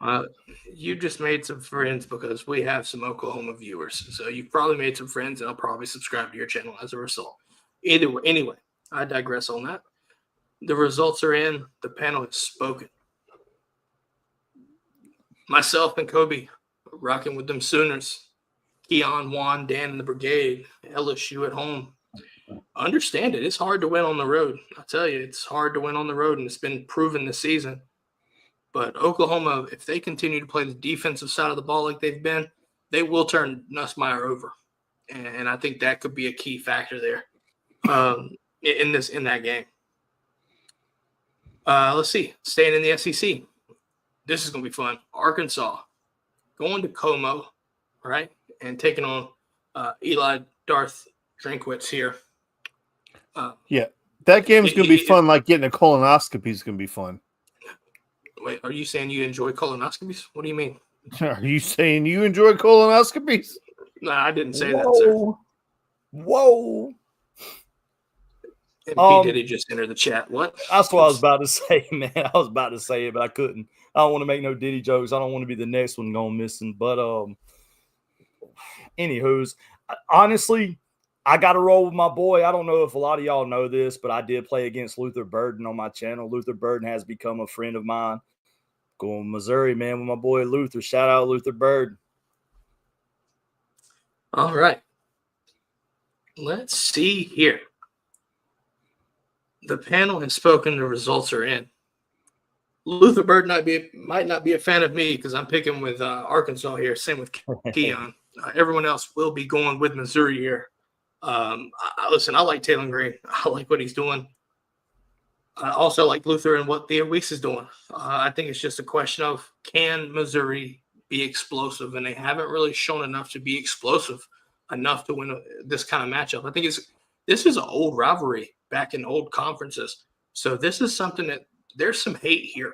You just made some friends because we have some Oklahoma viewers. So you've probably made some friends, and I'll probably subscribe to your channel as a result. Either way, anyway, I digress on that. The results are in. The panel has spoken. Myself and Kobe rocking with them Sooners. Keon, Juan, Dan, and the Brigade. LSU at home. Understand it. It's hard to win on the road. I tell you, it's hard to win on the road, and it's been proven this season. But Oklahoma, if they continue to play the defensive side of the ball like they've been, they will turn Nussmeier over. And I think that could be a key factor there in that game. Let's see. Staying in the SEC. This is going to be fun. Arkansas going to Como, right, and taking on Eli Darth Drinkwitz here. Yeah, that game's going to be fun. Like getting a colonoscopy is going to be fun. Wait, are you saying you enjoy colonoscopies? What do you mean? Are you saying you enjoy colonoscopies? No, I didn't say that, sir. Whoa. And P. Diddy just entered the chat. What? That's what I was about to say, man. I was about to say it, but I couldn't. I don't want to make no Diddy jokes. I don't want to be the next one going missing. But anywho's, honestly, I got to roll with my boy. I don't know if a lot of y'all know this, but I did play against Luther Burden on my channel. Luther Burden has become a friend of mine. Going Missouri, man, with my boy Luther. Shout out Luther Burden. All right. Let's see here. The panel has spoken. The results are in. Luther Bird might not be a fan of me because I'm picking with Arkansas here. Same with Keon. Everyone else will be going with Missouri here. Listen, I like Taylor Green. I like what he's doing. I also like Luther and what Theo Weeks is doing. I think it's just a question of, can Missouri be explosive? And they haven't really shown enough to be explosive enough to win this kind of matchup. I think this is an old rivalry back in old conferences. So this is something that there's some hate here.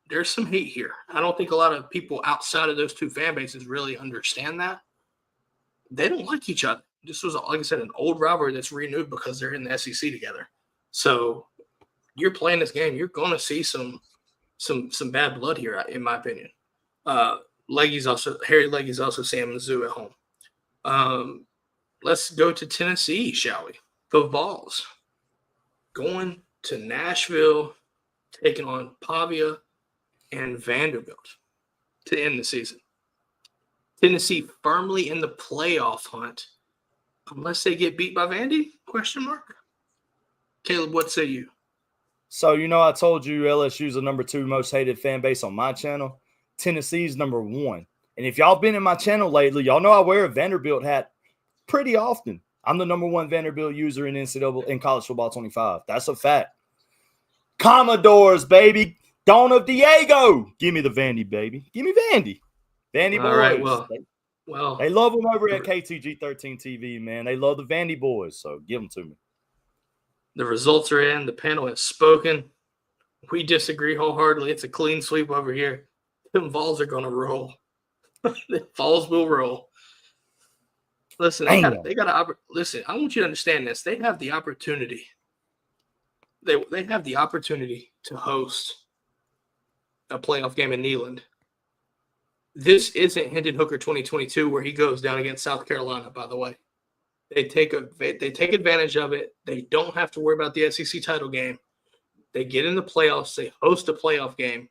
There's some hate here. I don't think a lot of people outside of those two fan bases really understand that. They don't like each other. This was, like I said, an old rivalry that's renewed because they're in the SEC together. So you're playing this game, you're going to see some bad blood here, in my opinion. Harry Leggy's also saying Mizzou at home. Let's go to Tennessee, shall we? The Vols going to Nashville, taking on Pavia and Vanderbilt to end the season. Tennessee firmly in the playoff hunt, unless they get beat by Vandy? ? Caleb, what say you? So, I told you LSU's the number 2 most hated fan base on my channel. Tennessee's number 1. And if y'all been in my channel lately, y'all know I wear a Vanderbilt hat pretty often. I'm the number 1 Vanderbilt user in college football 25. That's a fact. Commodores, baby. Dawn of Diego. Give me the Vandy, baby. Give me Vandy. Vandy boys. All right, well, they love them over at KTG 13 TV, man. They love the Vandy boys, so give them to me. The results are in. The panel has spoken. We disagree wholeheartedly. It's a clean sweep over here. Them Vols are going to roll. The Vols will roll. Listen, they got listen. I want you to understand this. They have the opportunity. They have the opportunity to host a playoff game in Neyland. This isn't Hendon Hooker 2022 where he goes down against South Carolina. By the way, they take advantage of it. They don't have to worry about the SEC title game. They get in the playoffs. They host a playoff game.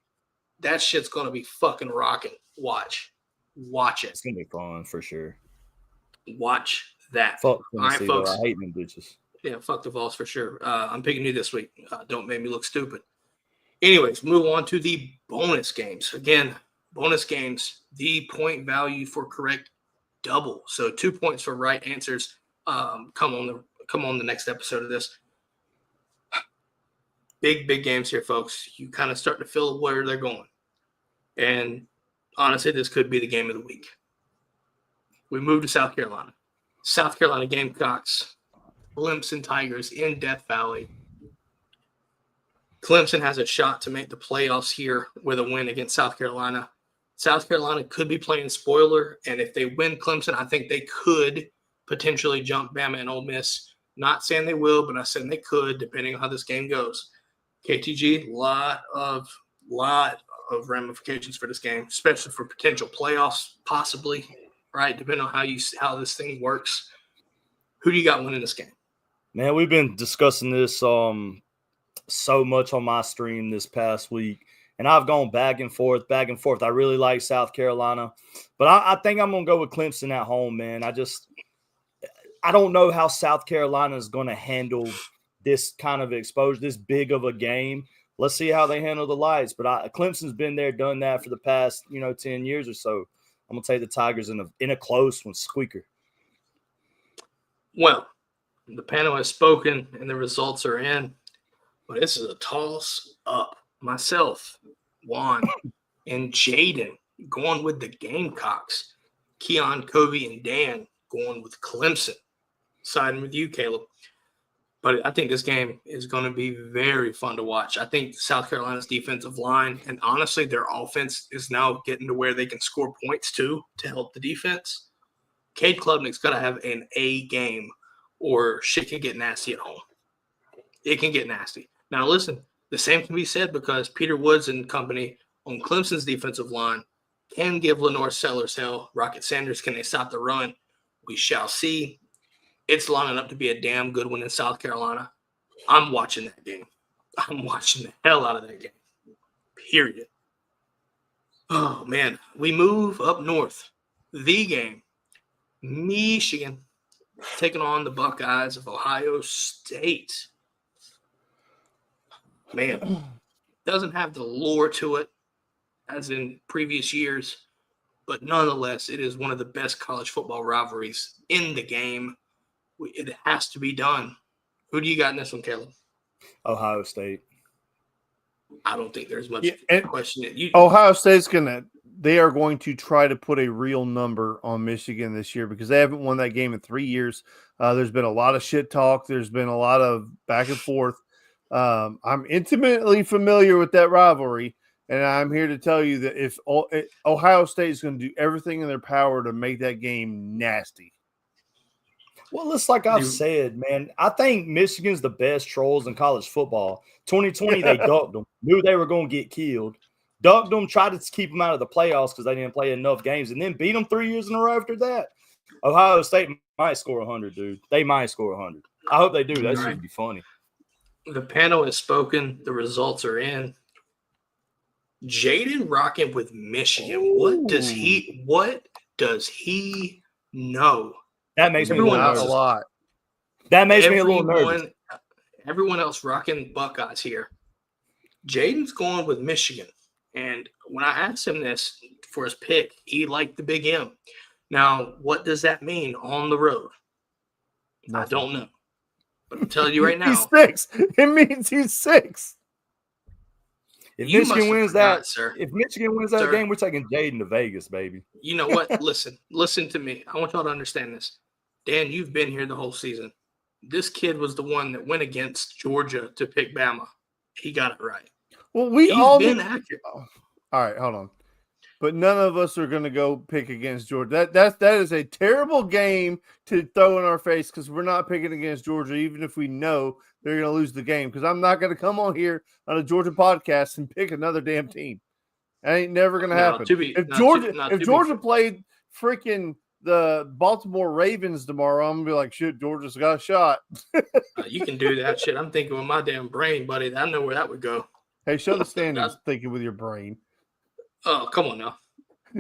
That shit's gonna be fucking rocking. Watch it. It's gonna be fun for sure. Watch that. Fuck all right, folks. I hate them bitches. Yeah, fuck the Vols for sure. I'm picking you this week. Don't make me look stupid. Anyways, move on to the bonus games. Again, bonus games, the point value for correct double. So 2 points for right answers. Come on the next episode of this. Big games here, folks. You kind of start to feel where they're going. And honestly, this could be the game of the week. We move to South Carolina. South Carolina Gamecocks, Clemson Tigers in Death Valley. Clemson has a shot to make the playoffs here with a win against South Carolina. South Carolina could be playing spoiler, and if they win Clemson, I think they could potentially jump Bama and Ole Miss. Not saying they will, but I said they could, depending on how this game goes. KTG, lot of ramifications for this game, especially for potential playoffs, possibly, right? Depending on how this thing works. Who do you got winning this game? Man, we've been discussing this so much on my stream this past week, and I've gone back and forth. I really like South Carolina, but I think I'm going to go with Clemson at home, man. I don't know how South Carolina is going to handle this kind of exposure, this big of a game. Let's see how they handle the lights. But Clemson's been there, done that for the past, 10 years or so. I'm going to take the Tigers in a close one, squeaker. Well, the panel has spoken and the results are in. But this is a toss up. Myself, Juan, and Jaden going with the Gamecocks. Keon, Covey, and Dan going with Clemson. Siding with you, Caleb. But I think this game is going to be very fun to watch. I think South Carolina's defensive line and honestly their offense is now getting to where they can score points too to help the defense. Cade Klubnik's got to have an A game or shit can get nasty at home. It can get nasty. Now, listen, the same can be said because Peter Woods and company on Clemson's defensive line can give Lenore Sellers hell. Rocket Sanders, can they stop the run? We shall see. It's lining up to be a damn good one in South Carolina. I'm watching that game. I'm watching the hell out of that game. Period. Oh, man. We move up north. The game. Michigan taking on the Buckeyes of Ohio State. Man, doesn't have the lore to it as in previous years, but nonetheless, it is one of the best college football rivalries in the game. It has to be done. Who do you got in this one, Caleb? Ohio State. I don't think there's much question. Ohio State's they are going to try to put a real number on Michigan this year because they haven't won that game in 3 years. There's been a lot of shit talk. There's been a lot of back and forth. I'm intimately familiar with that rivalry, and I'm here to tell you that if Ohio State is going to do everything in their power to make that game nasty. Well, it's like I've said, man, I think Michigan's the best trolls in college football. 2020, they ducked them, knew they were going to get killed, ducked them, tried to keep them out of the playoffs because they didn't play enough games, and then beat them 3 years in a row after that. Ohio State might score 100, dude. They might score 100. I hope they do. That should be funny. The panel has spoken. The results are in. Jaden rocking with Michigan. Ooh. What does he know? That makes me a little nervous. A lot. That makes me a little nervous. Everyone else rocking Buckeyes here. Jaden's going with Michigan. And when I asked him this for his pick, he liked the Big M. Now, what does that mean on the road? Nothing. I don't know. But I'm telling you right now. He's 6. It means he's 6. If Michigan wins that game, we're taking Jaden to Vegas, baby. You know what? Listen to me. I want y'all to understand this. Dan, you've been here the whole season. This kid was the one that went against Georgia to pick Bama. He got it right. Well, He's been accurate. Oh, all right, hold on. But none of us are going to go pick against Georgia. That is a terrible game to throw in our face because we're not picking against Georgia, even if we know they're going to lose the game. Because I'm not going to come on here on a Georgia podcast and pick another damn team. That ain't never going to happen. If Georgia played freaking the Baltimore Ravens tomorrow, I'm going to be like, shit, Georgia's got a shot. You can do that shit. I'm thinking with my damn brain, buddy. I know where that would go. Hey, show the standings thinking with your brain. Oh, come on now.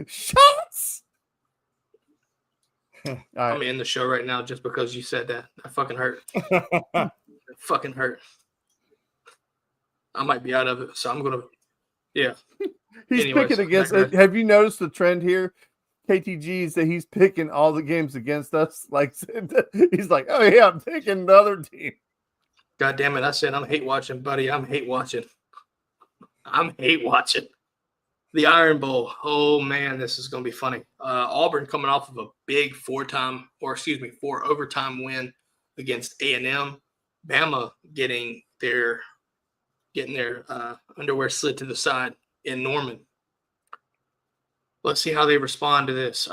Shots! Right. I'm in the show right now just because you said that. That fucking hurt. That fucking hurt. I might be out of it, so I'm going to – yeah. He's picking against – have you noticed the trend here? KTG's that he's picking all the games against us. Like he's like, oh, yeah, I'm picking the other team. God damn it. I said I'm hate watching, buddy. I'm hate watching. The Iron Bowl. Oh, man, this is going to be funny. Auburn coming off of a big 4 overtime win against A&M. Bama getting their underwear slid to the side in Norman. Let's see how they respond to this.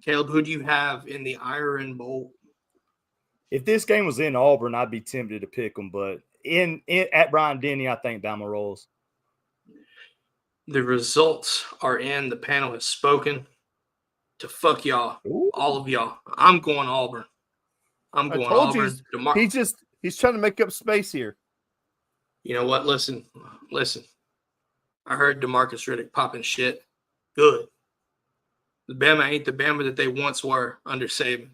Caleb, who do you have in the Iron Bowl? If this game was in Auburn, I'd be tempted to pick them, but at Bryant Denny, I think Bama rolls. The results are in. The panel has spoken. To fuck y'all, all of y'all. I'm going Auburn. I'm going Auburn. He's trying to make up space here. You know what? Listen. I heard DeMarcus Riddick popping shit. Good. The Bama ain't the Bama that they once were under Saban.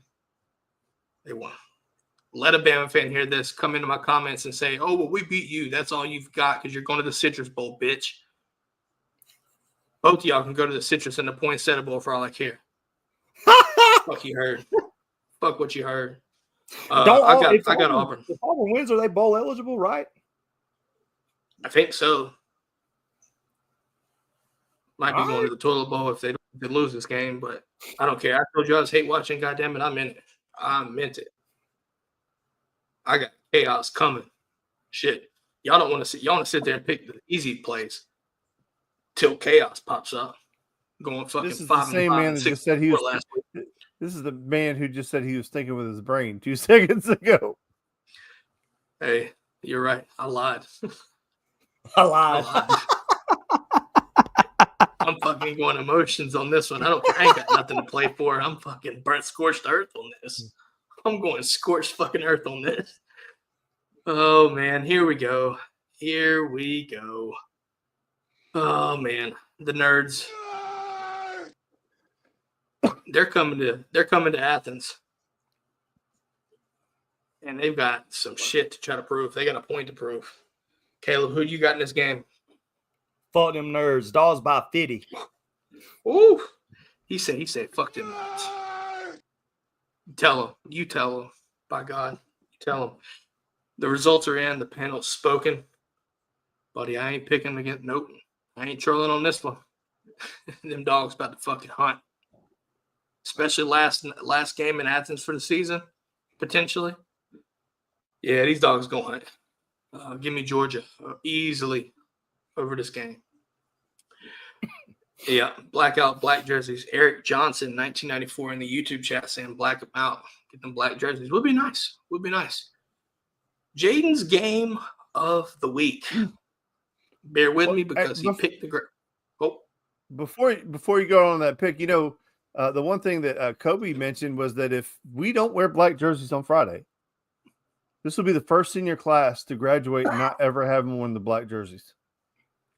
They won. Let a Bama fan hear this, come into my comments and say, oh, well, we beat you. That's all you've got because you're going to the Citrus Bowl, bitch. Both of y'all can go to the Citrus and the Poinsettia Bowl for all I care. Fuck you heard. Fuck what you heard. I got Auburn. If Auburn wins, are they bowl eligible, right? I think so. Might be going to the toilet bowl if they lose this game, but I don't care. I told you I hate watching. Goddamn it, I'm in it. I meant it. I got chaos coming. Shit, y'all don't want to sit. Y'all want to sit there and pick the easy plays till chaos pops up. Going fucking this is 5 the same and 5 man and that 6 just said he was. last week. This is the man who just said he was thinking with his brain 2 seconds ago. Hey, you're right. I lied. I lied. I'm fucking going emotions on this one. I ain't got nothing to play for. I'm fucking burnt scorched earth on this. I'm going scorched fucking earth on this. Oh man, here we go. Oh man, the nerds. They're coming to Athens. And they've got some shit to try to prove. They got a point to prove. Caleb, who you got in this game? Fuck them nerds. Dawgs by 50. Ooh. He said, fuck them nerds. You tell him. By God, you tell him. The results are in. The panel's spoken. Buddy, I ain't picking again. Nope. I ain't trolling on this one. Them dogs about to fucking hunt. Especially last game in Athens for the season, potentially. Yeah, these dogs going hunt. Give me Georgia easily over this game. Yeah, blackout black jerseys. Eric Johnson, 1994, in the YouTube chat saying black them out. Get them black jerseys. Would be nice. Jaden's game of the week. Bear with me because he picked the great. Oh, before you go on that pick, the one thing that Kobe mentioned was that if we don't wear black jerseys on Friday, this will be the first senior class to graduate and not ever having worn the black jerseys.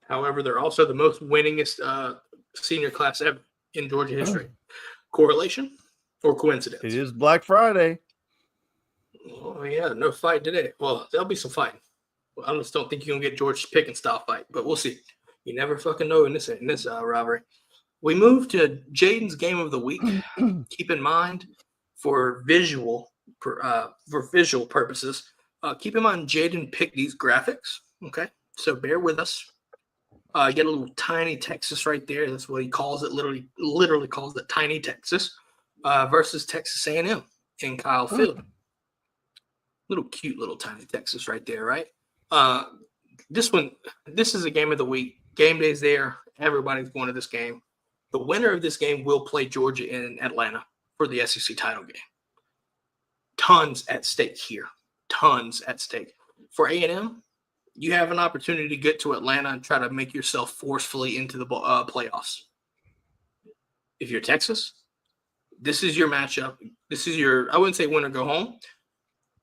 However, they're also the most winningest senior class ever in Georgia history. Correlation or coincidence? It is Black Friday. Oh, yeah, no fight today. Well, there'll be some fighting. Well, I just don't think you're going to get George's pick and style fight, but we'll see. You never fucking know in this rivalry. We move to Jaden's game of the week. Keep in mind, for visual purposes, keep in mind Jaden picked these graphics, okay? So bear with us. You get a little tiny Texas right there. That's what he calls it. Literally calls it tiny Texas versus Texas A&M in Kyle Field. Cute little tiny Texas right there, right? This is a game of the week. Game day's there. Everybody's going to this game. The winner of this game will play Georgia in Atlanta for the SEC title game. Tons at stake here. Tons at stake. For A&M, you have an opportunity to get to Atlanta and try to make yourself forcefully into the playoffs. If you're Texas, this is your matchup. This is your, I wouldn't say win or go home,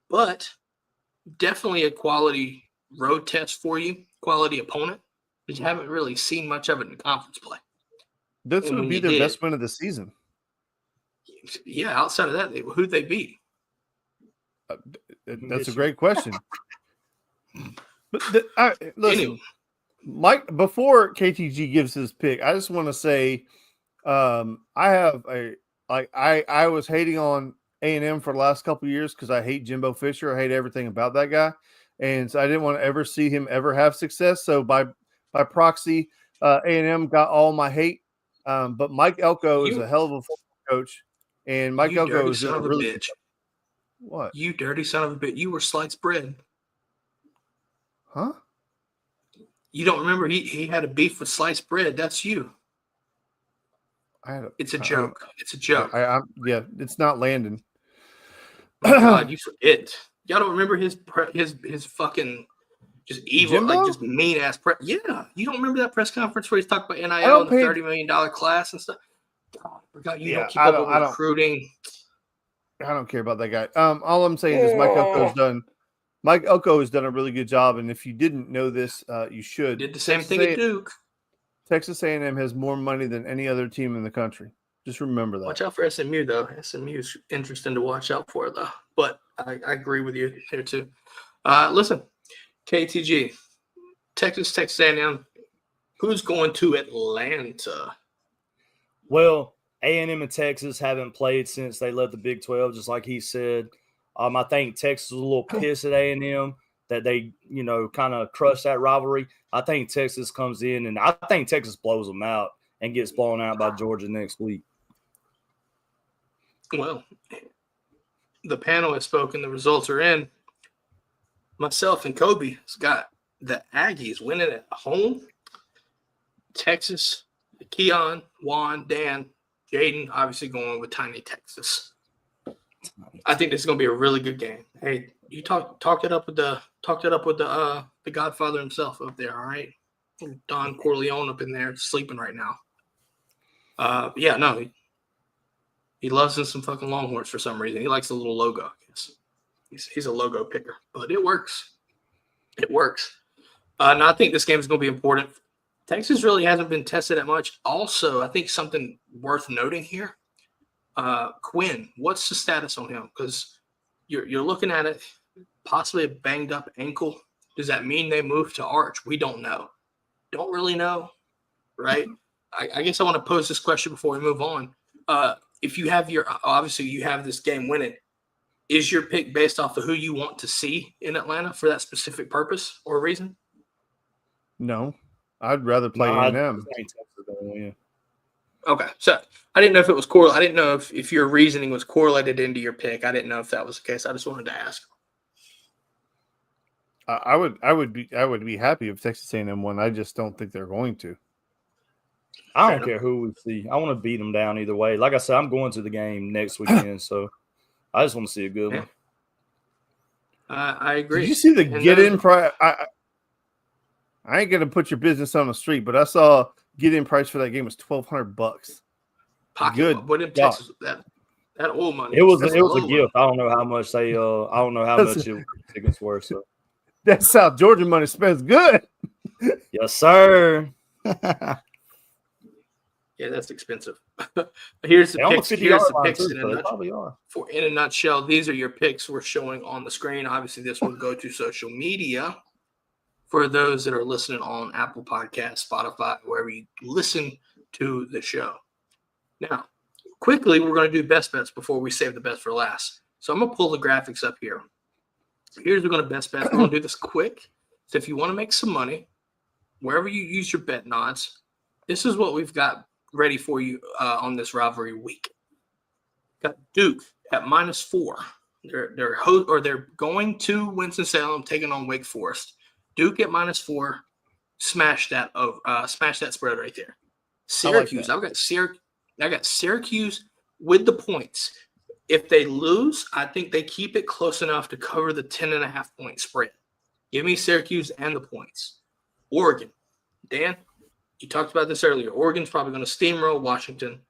but definitely a quality road test for you, quality opponent, but you haven't really seen much of it in conference play. This would be their best win of the season. Yeah, outside of that, who'd they beat? That's a great question. But listen, anyway. Mike, before KTG gives his pick, I just want to say I was hating on A&M for the last couple of years because I hate Jimbo Fisher. I hate everything about that guy. And so I didn't want to ever see him ever have success. So by proxy, A&M got all my hate. But Mike Elko is a hell of a football coach. And Mike Elko is a really bitch. What? You dirty son of a bitch. You were sliced bread. Huh? You don't remember he had a beef with sliced bread. That's you. It's a joke. It's a joke. Yeah, it's not landing. Oh my God, you forget. Y'all don't remember his fucking just evil, Jimbo? like just mean ass press. Yeah, you don't remember that press conference where he's talking about NIL and the $30 million class and stuff. God, I forgot you don't keep up with recruiting. I don't care about that guy. All I'm saying is Mike Elko's done. Mike Elko has done a really good job, and if you didn't know this, you should. Did the same thing at Duke. Texas A&M has more money than any other team in the country. Just remember that. Watch out for SMU, though. SMU is interesting to watch out for, though. But I agree with you here, too. Listen, KTG, Texas A&M, who's going to Atlanta? Well, A&M and Texas haven't played since they left the Big 12, just like he said. I think Texas was a little pissed at A&M that they, kind of crushed that rivalry. I think Texas comes in, and I think Texas blows them out and gets blown out by Georgia next week. Well, the panel has spoken. The results are in. Myself and Kobe has got the Aggies winning at home. Texas, Keon, Juan, Dan, Jaden, obviously going with Tiny Texas. I think this is going to be a really good game. Hey, you talked it up with the Godfather himself up there. All right, Don Corleone up in there sleeping right now. He loves him some fucking Longhorns for some reason. He likes the little logo. I guess he's a logo picker, but it works. It works. Now I think this game is going to be important. Texas really hasn't been tested that much. Also, I think something worth noting here. Quinn, what's the status on him? Because you're looking at it, possibly a banged up ankle. Does that mean they move to Arch? We don't know. Don't really know, right? I guess I want to pose this question before we move on. If you have obviously you have this game winning, is your pick based off of who you want to see in Atlanta for that specific purpose or reason? No, I'd rather play A&M. Okay, so I didn't know if it was correlated. I didn't know if your reasoning was correlated into your pick. I didn't know if that was the case. I just wanted to ask. I would be happy if Texas A&M won. I just don't think they're going to. I don't care who we see. I want to beat them down either way. Like I said, I'm going to the game next weekend, so I just want to see a good one. I agree. Did you see the get-in price? I ain't gonna put your business on the street, but I saw get-in price for that game was $1,200. Good. What in Texas? That old money. It was a gift. I don't know how much they. I don't know how much tickets were. So that's South Georgia money spends good. Yes, sir. Yeah, that's expensive. Here's the picks. Here's the picks in a nutshell. These are your picks we're showing on the screen. Obviously, this will go to social media for those that are listening on Apple Podcasts, Spotify, wherever you listen to the show. Now, quickly, we're going to do best bets before we save the best for last. So I'm going to pull the graphics up here. Here's we're going to best bet. We're going to do this quick. So if you want to make some money, wherever you use your bet odds, this is what we've got ready for you on this rivalry week. Got Duke at -4. They're going to Winston-Salem, taking on Wake Forest. Duke at -4. Smash that spread right there. Syracuse. I got Syracuse with the points. If they lose, I think they keep it close enough to cover the 10.5 point spread. Give me Syracuse and the points. Oregon. Dan, you talked about this earlier. Oregon's probably going to steamroll Washington.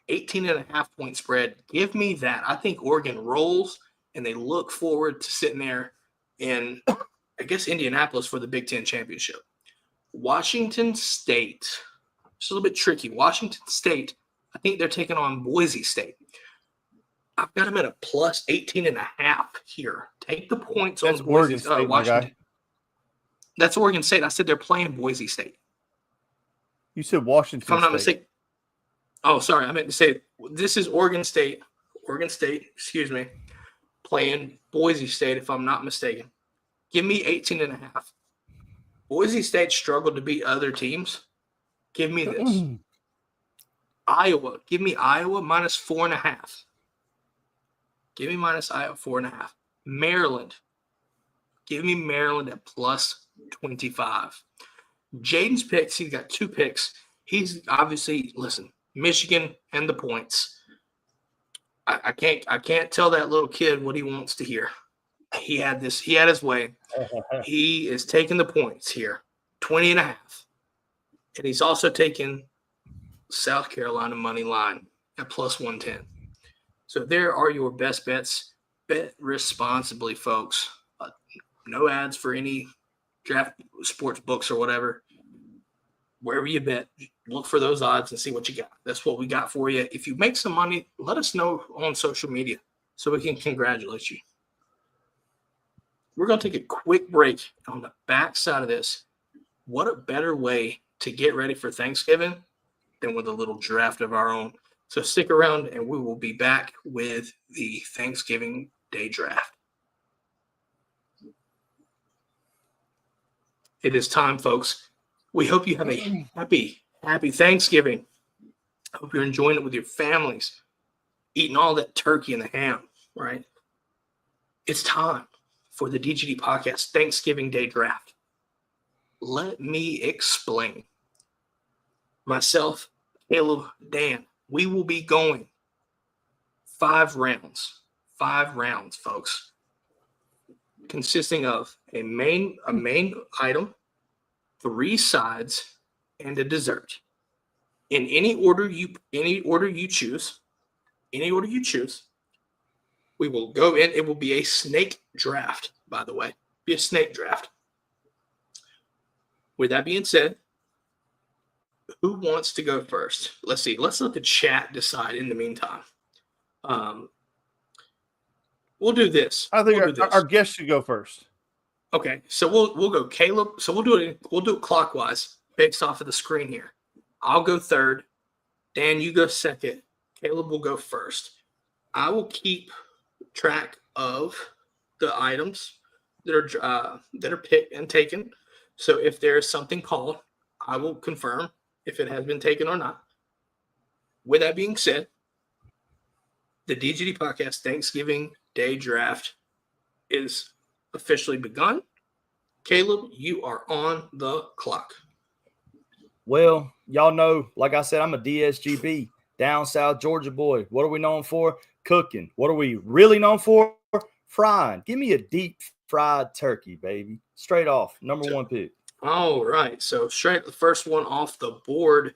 18.5 point spread. Give me that. I think Oregon rolls, and they look forward to sitting there in, I guess, Indianapolis for the Big Ten championship. Washington State. It's a little bit tricky. Washington State, I think they're taking on Boise State. I've got them at a plus 18.5 here. Take the points on Oregon State, Washington. That's Oregon State. I said they're playing Boise State. You said Washington State. If I'm not mistaken. Oh, sorry. I meant to say this is Oregon State. Oregon State, excuse me, playing Boise State, if I'm not mistaken. Give me 18.5. Boise State struggled to beat other teams. Give me this. Iowa. Give me Iowa -4.5. Give me Iowa 4.5. Maryland. Give me Maryland at +25. Jaden's picks, he's got 2 picks. He's obviously, listen, Michigan and the points. I can't tell that little kid what he wants to hear. He had his way. He is taking the points here, 20.5. And he's also taking South Carolina money line at plus 110. So there are your best bets. Bet responsibly, folks. No ads for any draft sports books or whatever. Wherever you bet, look for those odds and see what you got. That's what we got for you. If you make some money, let us know on social media so we can congratulate you. We're going to take a quick break. On the back side of this, what a better way to get ready for Thanksgiving than with a little draft of our own. So stick around and we will be back with the Thanksgiving Day draft. It is time, folks. We hope you have a happy Thanksgiving. I hope you're enjoying it with your families, eating all that turkey and the ham, right? It's time for the DGD Podcast Thanksgiving Day Draft. Let me explain. Myself, Caleb, Dan, we will be going 5 rounds. 5 rounds, folks, consisting of a main item, 3 sides, and a dessert. In any order you choose, we will go in. It will be a snake draft, by the way. Be a snake draft. With that being said, who wants to go first? Let's see. Let's let the chat decide in the meantime. We'll do this. I think our guest should go first. Okay, so we'll go Caleb. So we'll do it clockwise based off of the screen here. I'll go third. Dan, you go second. Caleb will go first. I will keep track of the items that are picked and taken. So if there is something called, I will confirm if it has been taken or not. With that being said, the DGD Podcast Thanksgiving Day Draft is officially begun. Caleb, you are on the clock. Well, y'all know, like I said, I'm a DSGB, down south Georgia boy. What are we known for? Cooking. What are we really known for? Frying. Give me a deep fried turkey, baby. Straight off. Number 1 pick. All right. So straight the first one off the board.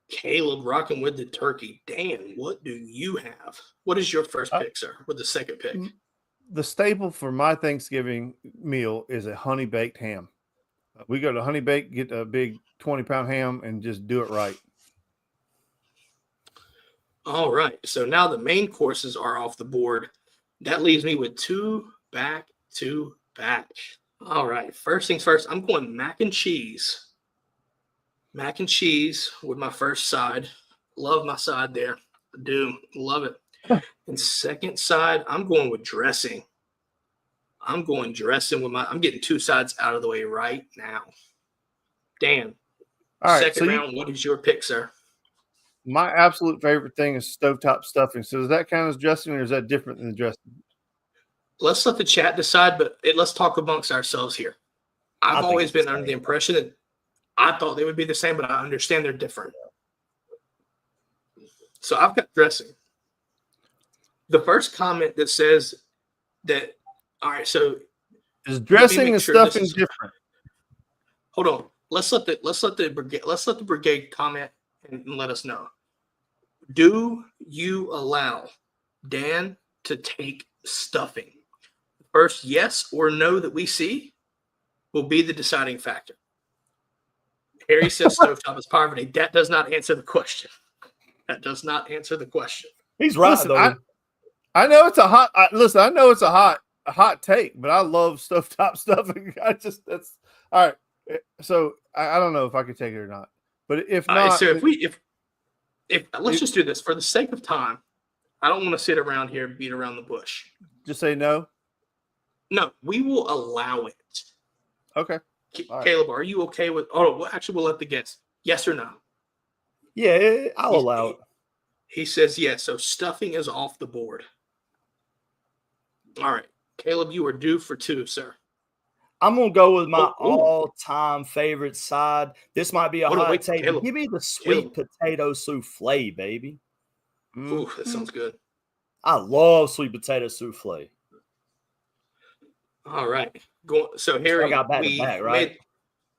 Caleb rocking with the turkey. Dan, what do you have? What is your first pick, sir? With the second pick? The staple for my Thanksgiving meal is a honey baked ham. We go to Honey Bake, get a big 20-pound ham, and just do it right. All right. So now the main courses are off the board. That leaves me with 2 back-to-back. All right. First things first, I'm going mac and cheese. Mac and cheese with my first side. Love my side there. I do. Love it. And second side, I'm going with dressing. I'm getting 2 sides out of the way right now. Dan, all right, second round, what is your pick, sir? My absolute favorite thing is stovetop stuffing. So does that count as dressing, or is that different than dressing? Let's let the chat decide, but let's talk amongst ourselves here. I've always been under the impression that I thought they would be the same, but I understand they're different. So I've got dressing. The first comment that says that, all right, so is dressing and stuffing different? Hold on. Let's let the brigade comment and let us know. Do you allow Dan to take stuffing? First yes or no that we see will be the deciding factor. Harry says stovetop is poverty. That does not answer the question. He's right. Listen, I know it's a hot. I know it's a hot take, but I love stovetop stuffing. That's all right. So I don't know if I could take it or not. But if not, right, so if let's just do this for the sake of time. I don't want to sit around here and beat around the bush. Just say no. No, we will allow it. Okay. Caleb, are you okay with? Oh, well, actually, we'll let the guess. Yes or no? Yeah, I'll allow it. He says yes. So stuffing is off the board. All right, Caleb, you are due for 2, sir. I'm gonna go with my Oh, ooh. all-time favorite side. This might be a What a hot wait, take. Caleb. Give me the sweet potato souffle, baby. Ooh, that sounds good. I love sweet potato souffle. All right. So Harry, I got back to back, right?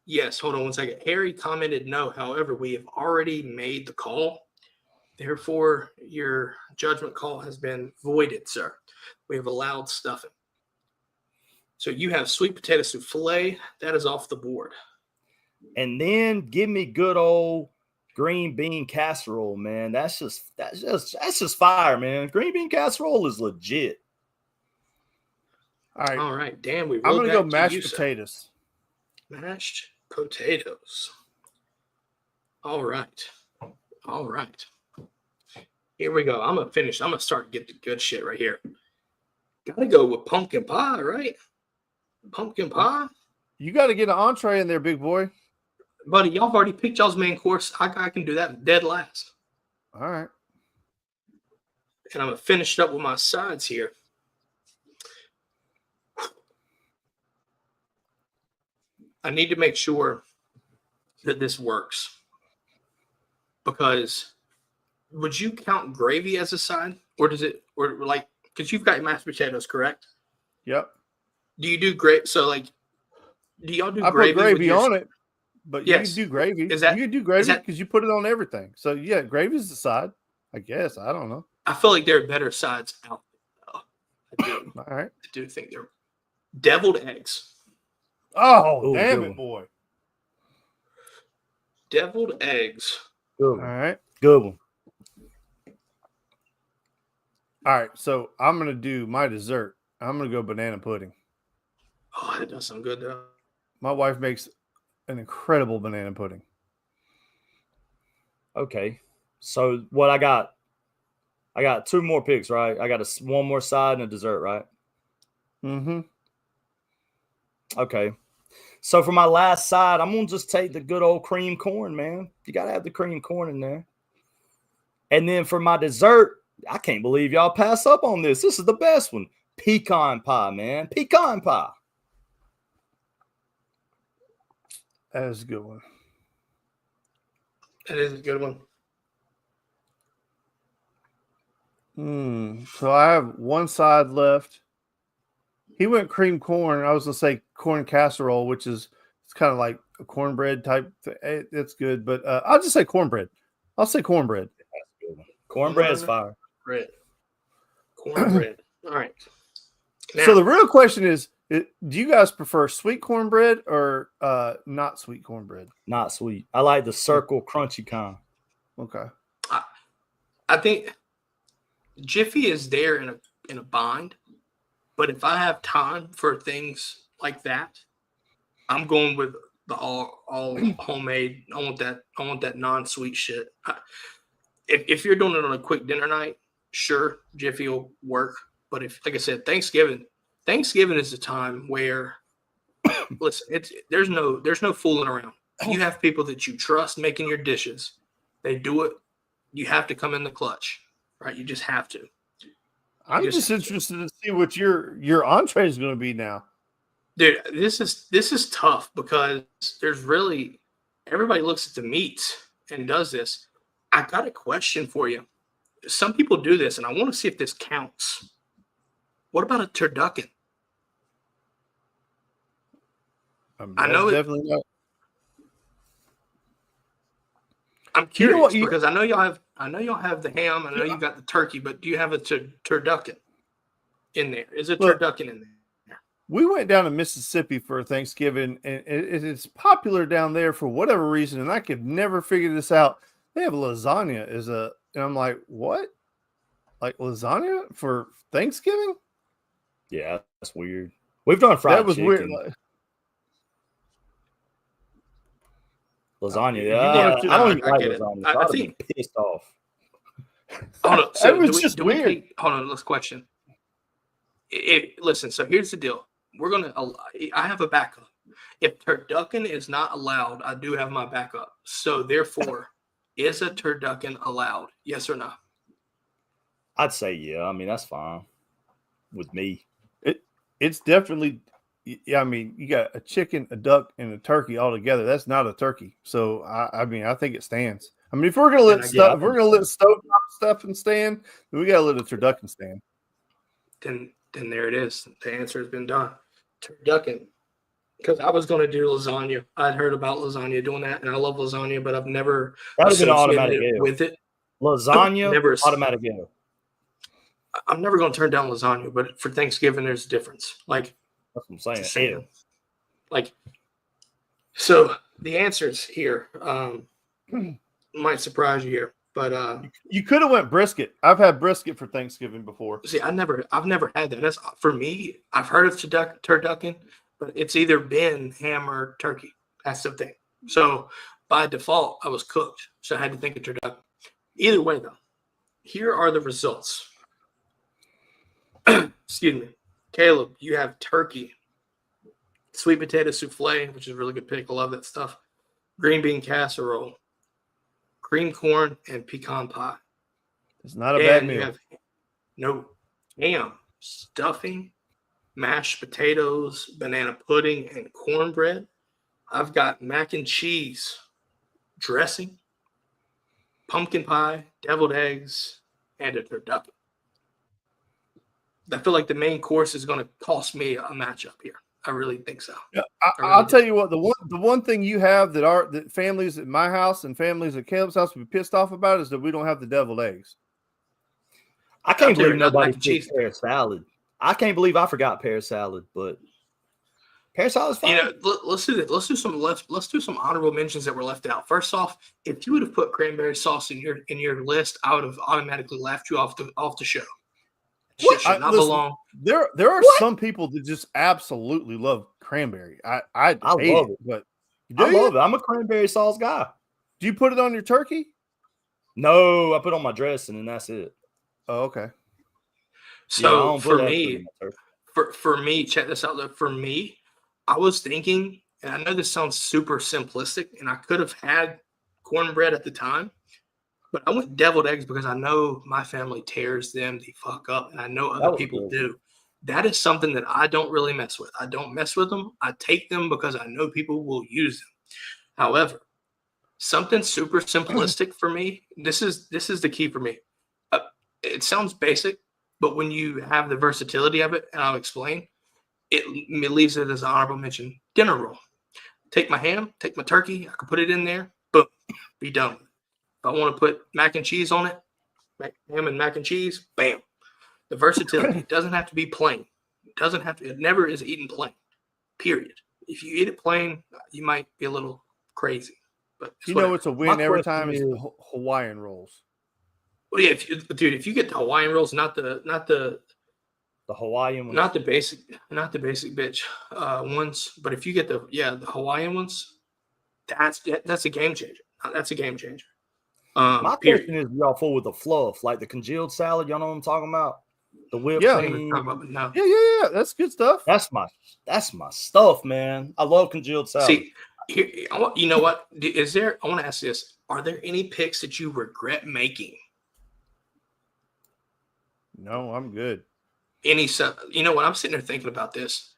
Yes, hold on one second. Harry commented no. However, we have already made the call. Therefore, your judgment call has been voided, sir. We have allowed stuffing. So you have sweet potato souffle. That is off the board. And then give me good old green bean casserole, man. That's just fire, man. Green bean casserole is legit. All right. Dan, we I'm rolled gonna go back mashed to you, sir. potatoes. Mashed potatoes. All right. Here we go. I'm gonna finish. I'm gonna start to get the good shit right here. Gotta go with pumpkin pie, right? Pumpkin pie. You got to get an entree in there, big boy. Buddy, y'all have already picked y'all's main course. I can do that dead last. All right. And I'm gonna finish up with my sides here. I need to make sure that this works. Because would you count gravy as a side? Or does it, or like, because you've got mashed potatoes, correct? Yep. Do you do gravy? So, like, do y'all do I gravy? put gravy on it, but Yes. you can do gravy. Is that- you can do gravy is that- because you put it on everything. So yeah, gravy's the side. I guess. I don't know. I feel like there are better sides out there. I do. All right. I do think they're deviled eggs. Oh, Ooh, damn good it, one. boy. Deviled eggs. Good All one. right. Good one. All right. So I'm gonna do my dessert. I'm gonna go banana pudding. Oh, that does sound good though. My wife makes an incredible banana pudding. Okay. So what I got two more picks, right? I got one more side and a dessert, right? Mm-hmm. Okay. So for my last side, I'm going to just take the good old cream corn, man. You got to have the cream corn in there. And then for my dessert, I can't believe y'all pass up on this. This is the best one. Pecan pie, man. Pecan pie. That is a good one. That is a good one. So I have one side left. He went cream corn. I was gonna say corn casserole, which is it's kind of like a cornbread type. It's good, but I'll just say cornbread. I'll say cornbread. Cornbread is fire. Cornbread. All right. Now, So the real question is, do you guys prefer sweet cornbread or not sweet cornbread? Not sweet. I like the circle crunchy kind. Okay. I think Jiffy is there in a bind, but if I have time for things like that, I'm going with the all homemade. I want that non-sweet shit. If you're doing it on a quick dinner night, sure, Jiffy will work. But if, like I said, Thanksgiving is a time where, listen, there's no fooling around. You have people that you trust making your dishes. They do it. You have to come in the clutch, right? You just have to. I'm just interested to see what your entree is going to be now. Dude, this is tough because there's really everybody looks at the meats and does this. I got a question for you. Some people do this, and I want to see if this counts. What about a turducken? I know definitely not. I'm curious what, because I know y'all have the ham. I know you got the turkey, but do you have a turducken in there? Is a turducken in there? We went down to Mississippi for Thanksgiving, and it's popular down there for whatever reason, and I could never figure this out. They have lasagna and I'm like, what? Like lasagna for Thanksgiving? Yeah, that's weird. We've done fried That was chicken. weird. Lasagna, You yeah. wanted to- I don't even I like get it. lasagna. I I would think- be pissed off. Hold on. So That was just weird. Hold on. Let's question. Listen. So here's the deal. I have a backup. If turducken is not allowed, I do have my backup. So therefore, is a turducken allowed? Yes or no? I'd say yeah. I mean, that's fine with me. It's definitely Yeah, I mean, you got a chicken, a duck, and a turkey all together. That's not a turkey. So I mean, I think it stands. I mean, if we're gonna let Yeah, if we're gonna let stovetop stuff and stand, then we gotta let a turducken stand. Then there it is. The answer has been done. Turducken. Because I was going to do lasagna. I'd heard about lasagna doing that, and I love lasagna, but I've never That would have been an associated automatic it L. with it. Lasagna, Never. automatic L. I'm never going to turn down lasagna, but for Thanksgiving, there's a difference. Like, That's what I'm just saying. saying. Like, so the answers here might surprise you here, but You could have went brisket. I've had brisket for Thanksgiving before. see, I've never had that. That's for me. I've heard of turducken, but it's either been ham or turkey. That's the thing. So by default, I was cooked, so I had to think of turducken. Either way, though, here are the results. Excuse me, Caleb. You have turkey, sweet potato souffle, which is a really good pick. I love that stuff. Green bean casserole, cream corn, and pecan pie. It's not a bad And you meal. have ham, stuffing, mashed potatoes, banana pudding, and cornbread. I've got mac and cheese, dressing, pumpkin pie, deviled eggs, and a turducken. I feel like the main course is going to cost me a matchup here. I really think so. Yeah, really I'll do. tell you what. The one thing you have that families at my house and families at Caleb's house would be pissed off about is that we don't have the deviled eggs. I can't believe not nobody mac and cheese. picked pear salad. I can't believe I forgot pear salad, but pear salad's fine. You know, let's do this. Let's do some honorable mentions that were left out. First off, if you would have put cranberry sauce in your list, I would have automatically laughed you off the show. Shit should not belong. There are some people that just absolutely love cranberry. I hate love it. but I love it. I'm a cranberry sauce guy. Do you put it on your turkey? No, I put on my dressing and that's it. Oh, okay. So Yeah, for me, check this out. Though. For me, I was thinking, and I know this sounds super simplistic, and I could have had cornbread at the time, but I went deviled eggs because I know my family tears them the fuck up, and I know other people do. That is something that I don't really mess with. I don't mess with them. I take them because I know people will use them. However, something super simplistic for me. This is the key for me. It sounds basic, but when you have the versatility of it, and I'll explain, it leaves it as an honorable mention. Dinner roll. Take my ham, take my turkey. I can put it in there. Boom, be done with it. If I want to put mac and cheese on it, ham and mac and cheese, bam. The versatility. It doesn't have to be plain. It never is eaten plain, period. If you eat it plain, you might be a little crazy. But it's a win every time is Hawaiian rolls. Well, yeah, if you get the Hawaiian rolls, not the Hawaiian ones, not the basic bitch ones, but if you get the Hawaiian ones, that's a game changer. That's a game changer. My question is, y'all full with the fluff, like the congealed salad? Y'all know what I'm talking about? The whipped cream. No. Yeah. That's good stuff. That's my stuff, man. I love congealed salad. See, you know what? I want to ask this: are there any picks that you regret making? No, I'm good. You know what? I'm sitting there thinking about this.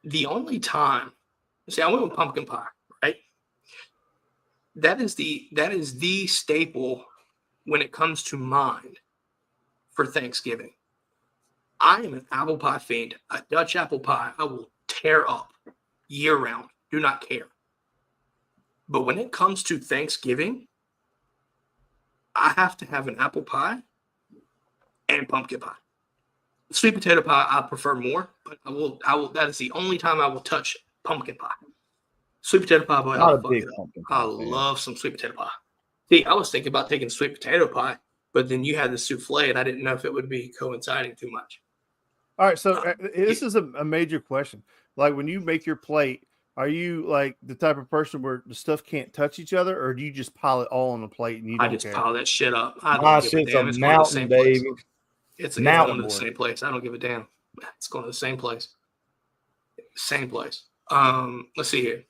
The only time, I went with pumpkin pie, right? That is the staple when it comes to mind for Thanksgiving. I am an apple pie fiend. A Dutch apple pie I will tear up year round. Do not care. But when it comes to Thanksgiving, I have to have an apple pie and pumpkin pie. Sweet potato pie I prefer more, but I will. That is the only time I will touch pumpkin pie. Sweet potato pie, boy, I love some sweet potato pie. See, I was thinking about taking sweet potato pie, but then you had the souffle, and I didn't know if it would be coinciding too much. All right, so this is a major question. Like when you make your plate, are you like the type of person where the stuff can't touch each other, or do you just pile it all on the plate and you don't care? I just pile that shit up. I My don't give a shit's damn. a It's mountain, baby. It's going to the same place. I don't give a damn. It's going to the same place. Same place. Let's see here.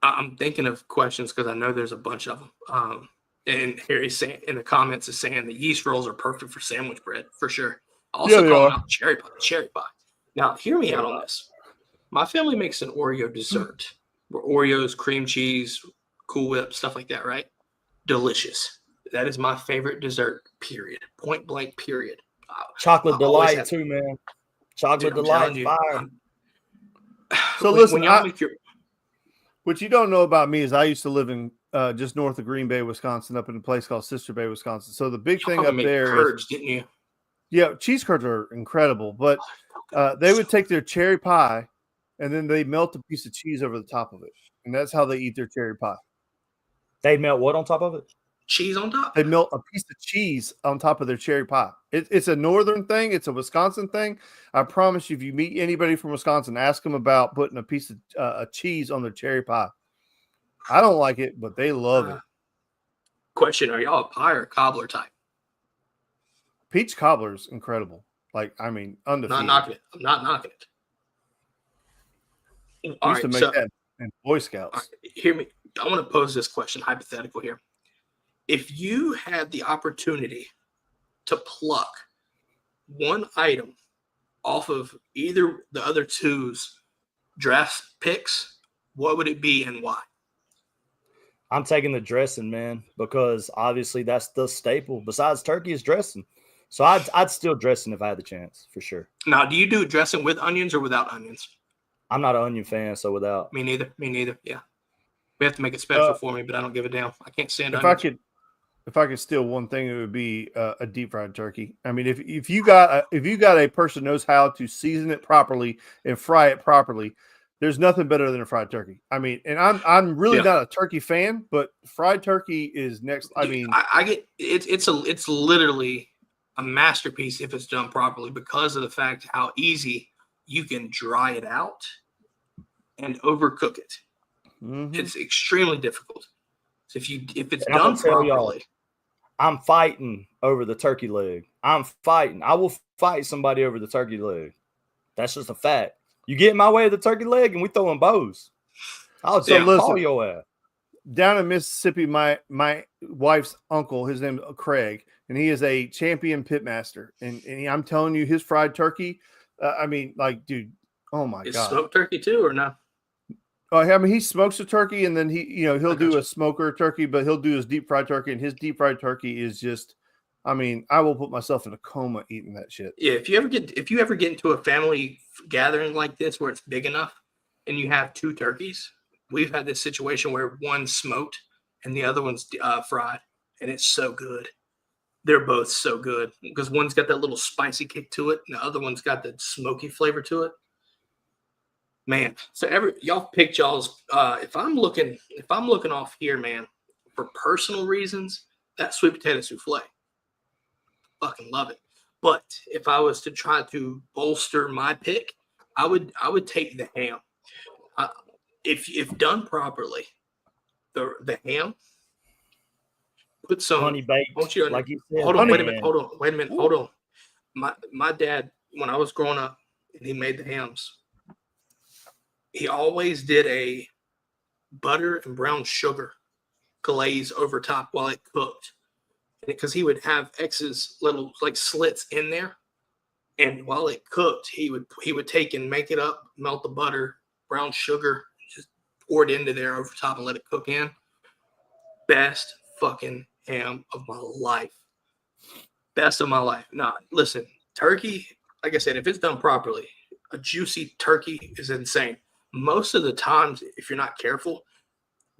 I'm thinking of questions because I know there's a bunch of them. And Harry's saying in the comments is saying the yeast rolls are perfect for sandwich bread for sure. Also they calling are. out cherry pie. Cherry pie. Now, hear me out on this. My family makes an Oreo dessert. Where Oreos, cream cheese, Cool Whip, stuff like that, right? Delicious. That is my favorite dessert, period. Point blank, period. Chocolate I always delight have- too, man. Chocolate Dude, I'm delight, telling you, fire. So when listen, y'all make your what you don't know about me is I used to live in just north of Green Bay, Wisconsin, up in a place called Sister Bay, Wisconsin. So the big y'all thing probably up made there curds, is, didn't you? yeah, cheese curds are incredible, but they would take their cherry pie and then they melt a piece of cheese over the top of it. And that's how they eat their cherry pie. They melt what on top of it? Cheese on top. They melt a piece of cheese on top of their cherry pie. It's a northern thing. It's a Wisconsin thing. I promise you, if you meet anybody from Wisconsin, ask them about putting a piece of a cheese on their cherry pie. I don't like it, but they love it. Question: are y'all a pie or cobbler type? Peach cobbler is incredible. Like, I mean, I'm undefeated. not knocking it. I'm not knocking it. All Used to right, make so that in Boy all Scouts. right, hear me. I want to pose this question, hypothetical here. If you had the opportunity to pluck one item off of either the other two's draft picks, what would it be and why? I'm taking the dressing, man, because obviously that's the staple. Besides turkey is dressing. So I'd still dressing if I had the chance, for sure. Now, do you do dressing with onions or without onions? I'm not an onion fan, so without. Me neither. Me neither. Yeah. We have to make it special for me, but I don't give a damn. I can't stand If onions. if I could steal one thing, it would be a deep fried turkey. I mean, if you got a person who knows how to season it properly and fry it properly, there's nothing better than a fried turkey. I mean, and I'm really not a turkey fan, but fried turkey is next. I Dude, mean, I get it's literally a masterpiece if it's done properly because of the fact how easy you can dry it out and overcook it. mhm. It's extremely difficult. So if it's And I'm done gonna tell y'all, properly, I'm fighting over the turkey leg. I'm fighting. I will fight somebody over the turkey leg. That's just a fact. You get in my way of the turkey leg and we throwing bows. I'll So call listen. your ass. Down in Mississippi, my wife's uncle, his name is Craig, and he is a champion pitmaster. And I'm telling you, his fried turkey, I mean, like, dude, oh my is god! smoked turkey too or no? I mean, he smokes a turkey, and then he'll I do gotcha. a smoker turkey, but he'll do his deep fried turkey, and his deep fried turkey is just, I mean, I will put myself in a coma eating that shit. Yeah, if you ever get into a family gathering like this where it's big enough and you have two turkeys, we've had this situation where one's smoked and the other one's fried, and it's so good. They're both so good because one's got that little spicy kick to it, and the other one's got the smoky flavor to it. Man, so y'all picked y'all's. If I'm looking off here, man, for personal reasons, that sweet potato souffle, fucking love it. But if I was to try to bolster my pick, I would take the ham. If done properly, the ham. Put some Honey baked, I want you to, like you said. hold on, wait a man. minute, hold on. My dad, when I was growing up, and he made the hams, he always did a butter and brown sugar glaze over top while it cooked, because he would have X's little like slits in there, and while it cooked, he would take and make it up, melt the butter, brown sugar, just pour it into there over top and let it cook in. Best fucking ham of my life. Best of my life. Now, listen, turkey, like I said, if it's done properly, a juicy turkey is insane. Most of the times, if you're not careful,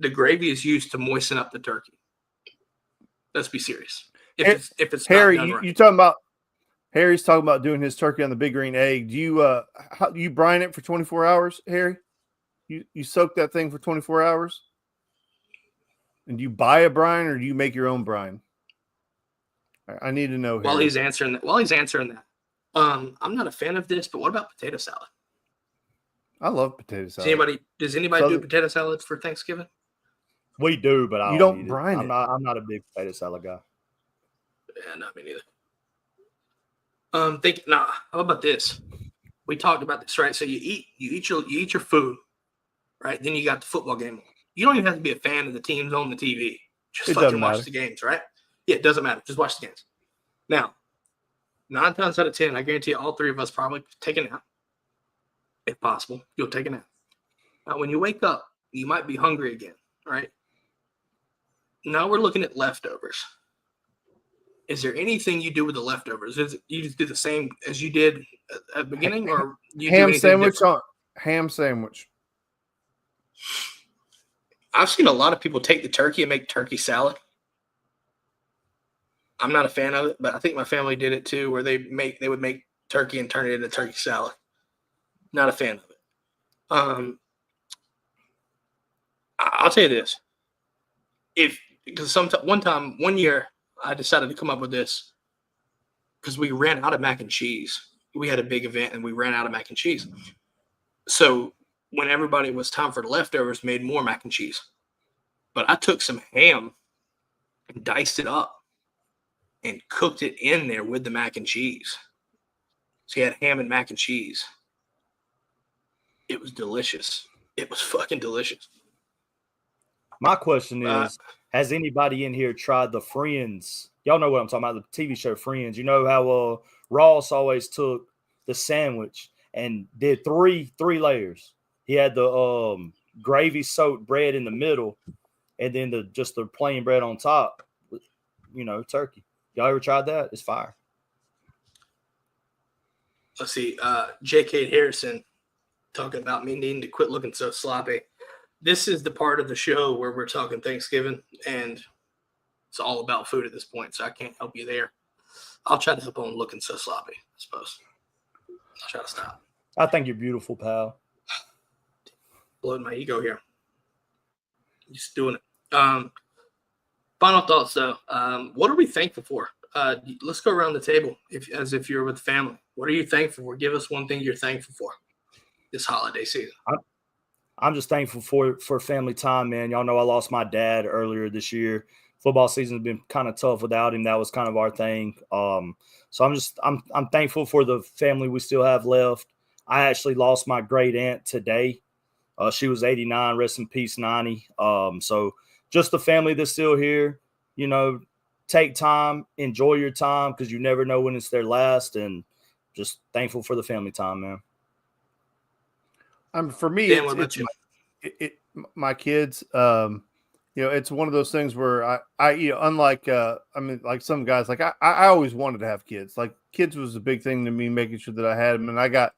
the gravy is used to moisten up the turkey. Let's be serious. If it's Harry, not done right. you talking about Harry's talking about doing his turkey on the big green egg. Do you brine it for 24 hours, Harry? You soak that thing for 24 hours? And do you buy a brine or do you make your own brine? I need to know. While Harry. he's answering that, I'm not a fan of this, but what about potato salad? I love potato salad. Does anybody do potato salad for Thanksgiving? We do, but You don't brine it. I'm not a big potato salad guy. Yeah, not me neither. How about this? We talked about this, right? So you eat your food, right? Then you got the football game on. You don't even have to be a fan of the teams on the TV. Just It fucking doesn't watch matter. the games, right? Yeah, it doesn't matter. Just watch the games. Now, 9 times out of 10, I guarantee all 3 of us probably take a nap. If possible, you'll take a nap. Now, when you wake up, you might be hungry again, right? Now we're looking at leftovers. Is there anything you do with the leftovers? Is it, you just do the same as you did at the beginning, or you do Ham anything sandwich different? on ham sandwich. I've seen a lot of people take the turkey and make turkey salad. I'm not a fan of it, but I think my family did it too, where they would make turkey and turn it into turkey salad. Not a fan of it. I'll tell you this: one year I decided to come up with this because we ran out of mac and cheese. We had a big event and we ran out of mac and cheese. So when everybody was time for the leftovers, made more mac and cheese. But I took some ham and diced it up and cooked it in there with the mac and cheese. So you had ham and mac and cheese. It was delicious. It was fucking delicious. My question is, has anybody in here tried the Friends? Y'all know what I'm talking about, the TV show Friends. You know how Ross always took the sandwich and did three layers. He had the gravy-soaked bread in the middle and then the plain bread on top, turkey. Y'all ever tried that? It's fire. Let's see. J.K. Harrison talking about me needing to quit looking so sloppy. This is the part of the show where we're talking Thanksgiving, and it's all about food at this point, so I can't help you there. I'll try to help on looking so sloppy, I suppose. I'll try to stop. I think you're beautiful, pal. Blowing my ego here. Just doing it. Final thoughts, though. What are we thankful for? Let's go around the table as if you're with family. What are you thankful for? Give us one thing you're thankful for this holiday season. I'm just thankful for family time, man. Y'all know I lost my dad earlier this year. Football season's been kind of tough without him. That was kind of our thing. So I'm thankful for the family we still have left. I actually lost my great aunt today. She was 89, rest in peace, 90. So just the family that's still here, take time, enjoy your time because you never know when it's their last, and just thankful for the family time, man. For me, Dan, what about you? My kids. It's one of those things where unlike like some guys, like I always wanted to have kids. Like kids was a big thing to me, making sure that I had them, and I got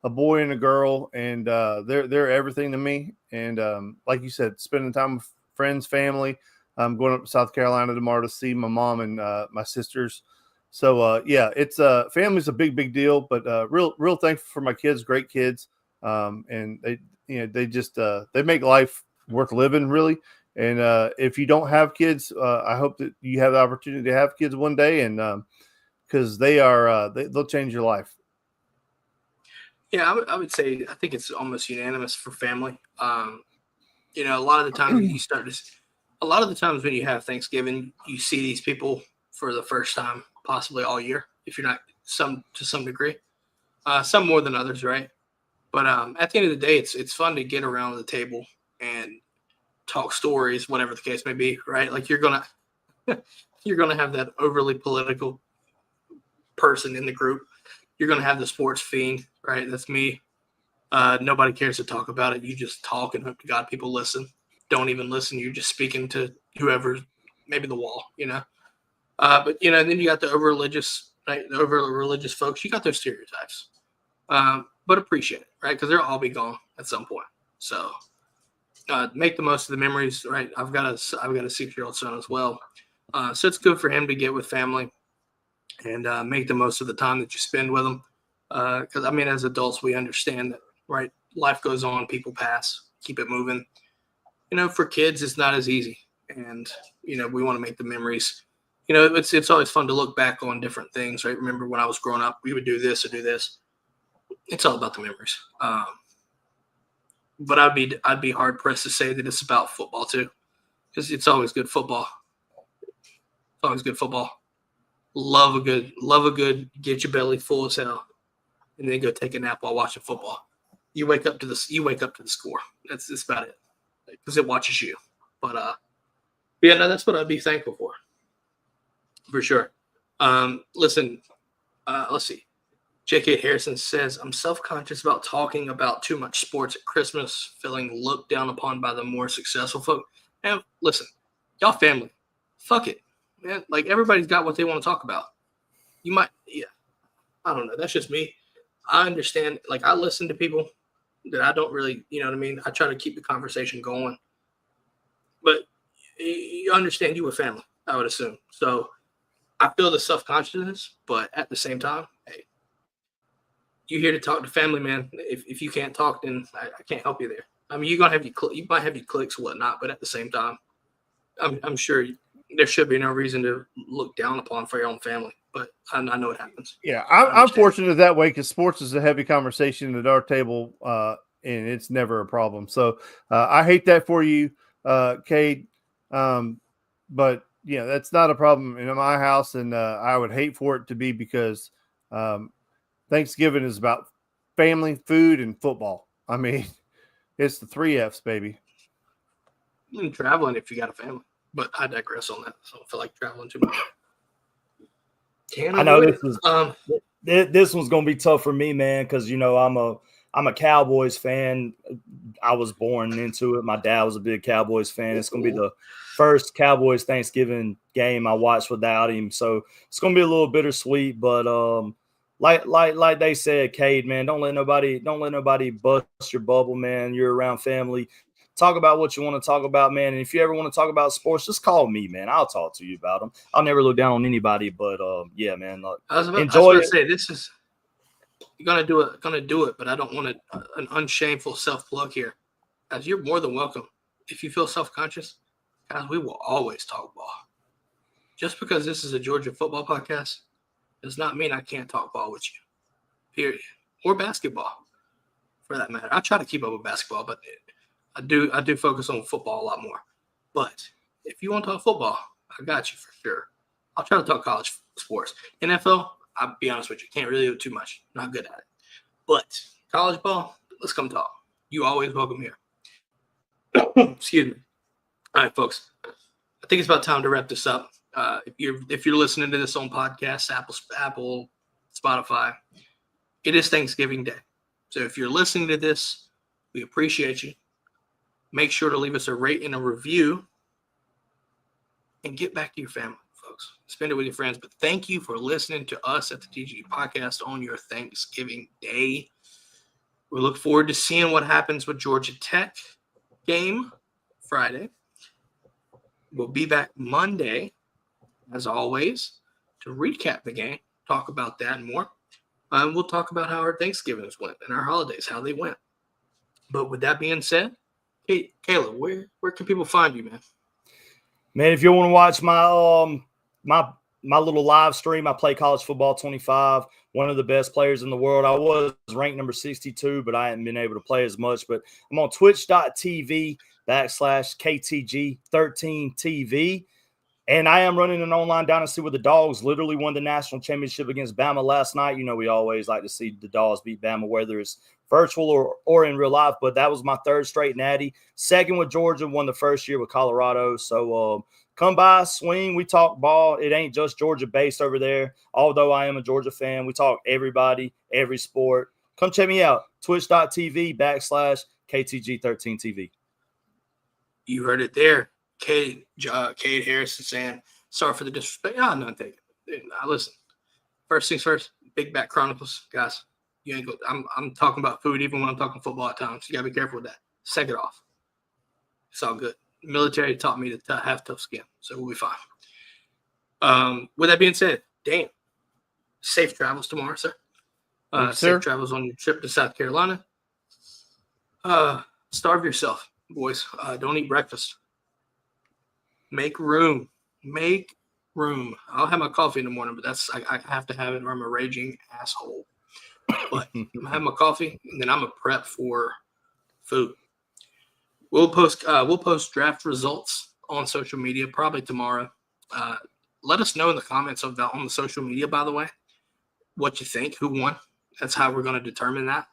a boy and a girl, and they're everything to me. And like you said, spending time with friends, family. I'm going up to South Carolina tomorrow to see my mom and my sisters. So it's family's a big deal, but real thankful for my kids, great kids. And they just they make life worth living, really. And if you don't have kids, I hope that you have the opportunity to have kids one day, and because they'll change your life. Yeah, I would say I think it's almost unanimous for family. A lot of the times a lot of the times when you have Thanksgiving, you see these people for the first time, possibly all year, if you're not to some degree, some more than others, right? But at the end of the day, it's fun to get around the table and talk stories, whatever the case may be, right? Like you're gonna have that overly political person in the group. You're gonna have the sports fiend, right? That's me. Nobody cares to talk about it. You just talk and hope to God people listen. Don't even listen. You're just speaking to whoever, maybe the wall, But then you got the over religious, right? The over religious folks. You got those stereotypes. But appreciate it, right? Because they'll all be gone at some point. So make the most of the memories, right? I've got a 6-year-old son as well, so it's good for him to get with family and make the most of the time that you spend with them. Because as adults, we understand that, right? Life goes on, people pass, keep it moving. For kids, it's not as easy, and we want to make the memories. It's always fun to look back on different things, right? Remember when I was growing up, we would do this or do this. It's all about the memories. But I'd be hard pressed to say that it's about football too, because it's always good football. It's always good football. Love a good. Get your belly full as hell, and then go take a nap while watching football. You wake up to the score. That's about it, because it watches you. But that's what I'd be thankful for sure. Listen, Let's see. J.K. Harrison says, I'm self-conscious about talking about too much sports at Christmas, feeling looked down upon by the more successful folk. And listen, y'all family. Fuck it. Man, like everybody's got what they want to talk about. You might, yeah. I don't know. That's just me. I understand. Like I listen to people that I don't really, you know what I mean? I try to keep the conversation going. But you understand you a family, I would assume. So I feel the self-consciousness, but at the same time, hey, you're here to talk to family, man. If you can't talk, then I can't help you there. I mean, you're gonna have you might have your clicks, whatnot, but at the same time, I'm sure there should be no reason to look down upon for your own family. But I know it happens. Yeah, I'm fortunate that way because sports is a heavy conversation at our table, and it's never a problem. So I hate that for you, Cade. But yeah, that's not a problem in my house, and I would hate for it to be because Thanksgiving is about family, food, and football. I mean, it's the 3 F's, baby. And traveling if you got a family, but I digress on that. So I don't feel like traveling too much. I know this one's gonna be tough for me, man, because you know I'm a Cowboys fan. I was born into it. My dad was a big Cowboys fan. It's gonna be the first Cowboys Thanksgiving game I watched without him, so it's gonna be a little bittersweet. But like they said, Cade, man, don't let nobody bust your bubble, man. You're around family. Talk about what you want to talk about, man. And if you ever want to talk about sports, just call me, man. I'll talk to you about them. I'll never look down on anybody, but yeah, man. I was about to say this is you're gonna do it, but I don't want an unshameful self-plug here. Guys, you're more than welcome. If you feel self-conscious, guys, we will always talk ball. Just because this is a Georgia football podcast does not mean I can't talk ball with you. Period. Or basketball, for that matter. I try to keep up with basketball, but I do focus on football a lot more. But if you want to talk football, I got you for sure. I'll try to talk college sports. NFL, I'll be honest with you, can't really do too much. Not good at it. But college ball, let's come talk. You always welcome here. Excuse me. All right, folks. I think it's about time to wrap this up. If you're listening to this on podcasts, Apple, Spotify, it is Thanksgiving Day. So if you're listening to this, we appreciate you. Make sure to leave us a rate and a review and get back to your family, folks. Spend it with your friends. But thank you for listening to us at the DGD Podcast on your Thanksgiving Day. We look forward to seeing what happens with Georgia Tech game Friday. We'll be back Monday, as always, to recap the game, talk about that and more. We'll talk about how our Thanksgivings went and our holidays, how they went. But with that being said, hey, Caleb, where can people find you, man? Man, if you want to watch my my little live stream, I play college football 25, one of the best players in the world. I was ranked number 62, but I haven't been able to play as much. But I'm on twitch.tv/KTG13TV. And I am running an online dynasty with the Dawgs. Literally won the national championship against Bama last night. You know, we always like to see the Dawgs beat Bama, whether it's virtual or in real life. But that was my third straight natty. Second with Georgia, won the first year with Colorado. So come by, swing. We talk ball. It ain't just Georgia-based over there. Although I am a Georgia fan, we talk everybody, every sport. Come check me out. Twitch.tv/KTG13TV. You heard it there. Cade Harrison saying, sorry for the disrespect. No, none taken. Now listen, first things first, Big Back Chronicles, guys. You ain't go. I'm talking about food even when I'm talking football at times. You gotta be careful with that. Second off, it's all good. The military taught me to have tough skin, so we'll be fine. With that being said, Dan, safe travels tomorrow, sir. Safe travels on your trip to South Carolina. Starve yourself, boys. Don't eat breakfast. Make room. Make room. I'll have my coffee in the morning, but I have to have it or I'm a raging asshole. But I'm gonna have my coffee and then I'm gonna prep for food. We'll post draft results on social media probably tomorrow. Let us know in the comments on the social media, by the way, what you think, who won. That's how we're going to determine that.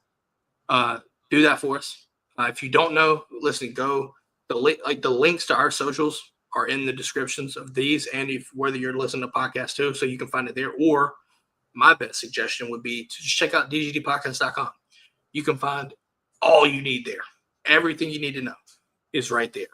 Do that for us. If you don't know, listen, go the links to our socials are in the descriptions of these, and whether you're listening to podcasts too, so you can find it there, or my best suggestion would be to just check out DGDpodcast.com. You can find all you need there. Everything you need to know is right there.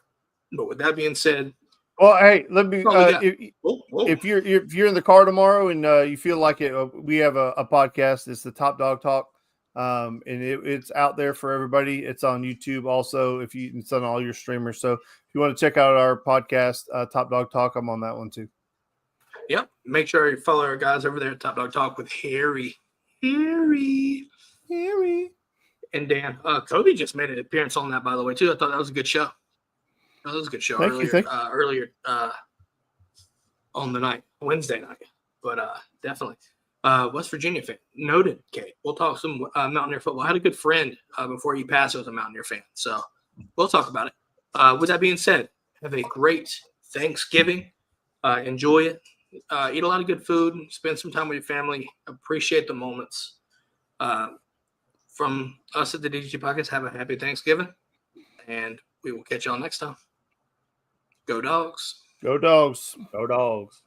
But with that being said, well, hey, let me. Whoa. If you're in the car tomorrow and you feel like it, we have a podcast. It's the Top Dog Talk, and it's out there for everybody. It's on YouTube also. It's on all your streamers. So if you want to check out our podcast, Top Dog Talk, I'm on that one too. Yep. Make sure you follow our guys over there at Top Dog Talk with Harry, and Dan. Kobe just made an appearance on that, by the way, too. I thought that was a good show. That was a good show earlier on the night, Wednesday night. But definitely. West Virginia fan. Noted, Kate. We'll talk some Mountaineer football. I had a good friend before he passed who was a Mountaineer fan. So we'll talk about it. With that being said, have a great Thanksgiving. Enjoy it. Eat a lot of good food. Spend some time with your family. Appreciate the moments. From us at the DGD Podcast, have a happy Thanksgiving. And we will catch y'all next time. Go Dogs. Go Dogs. Go Dogs.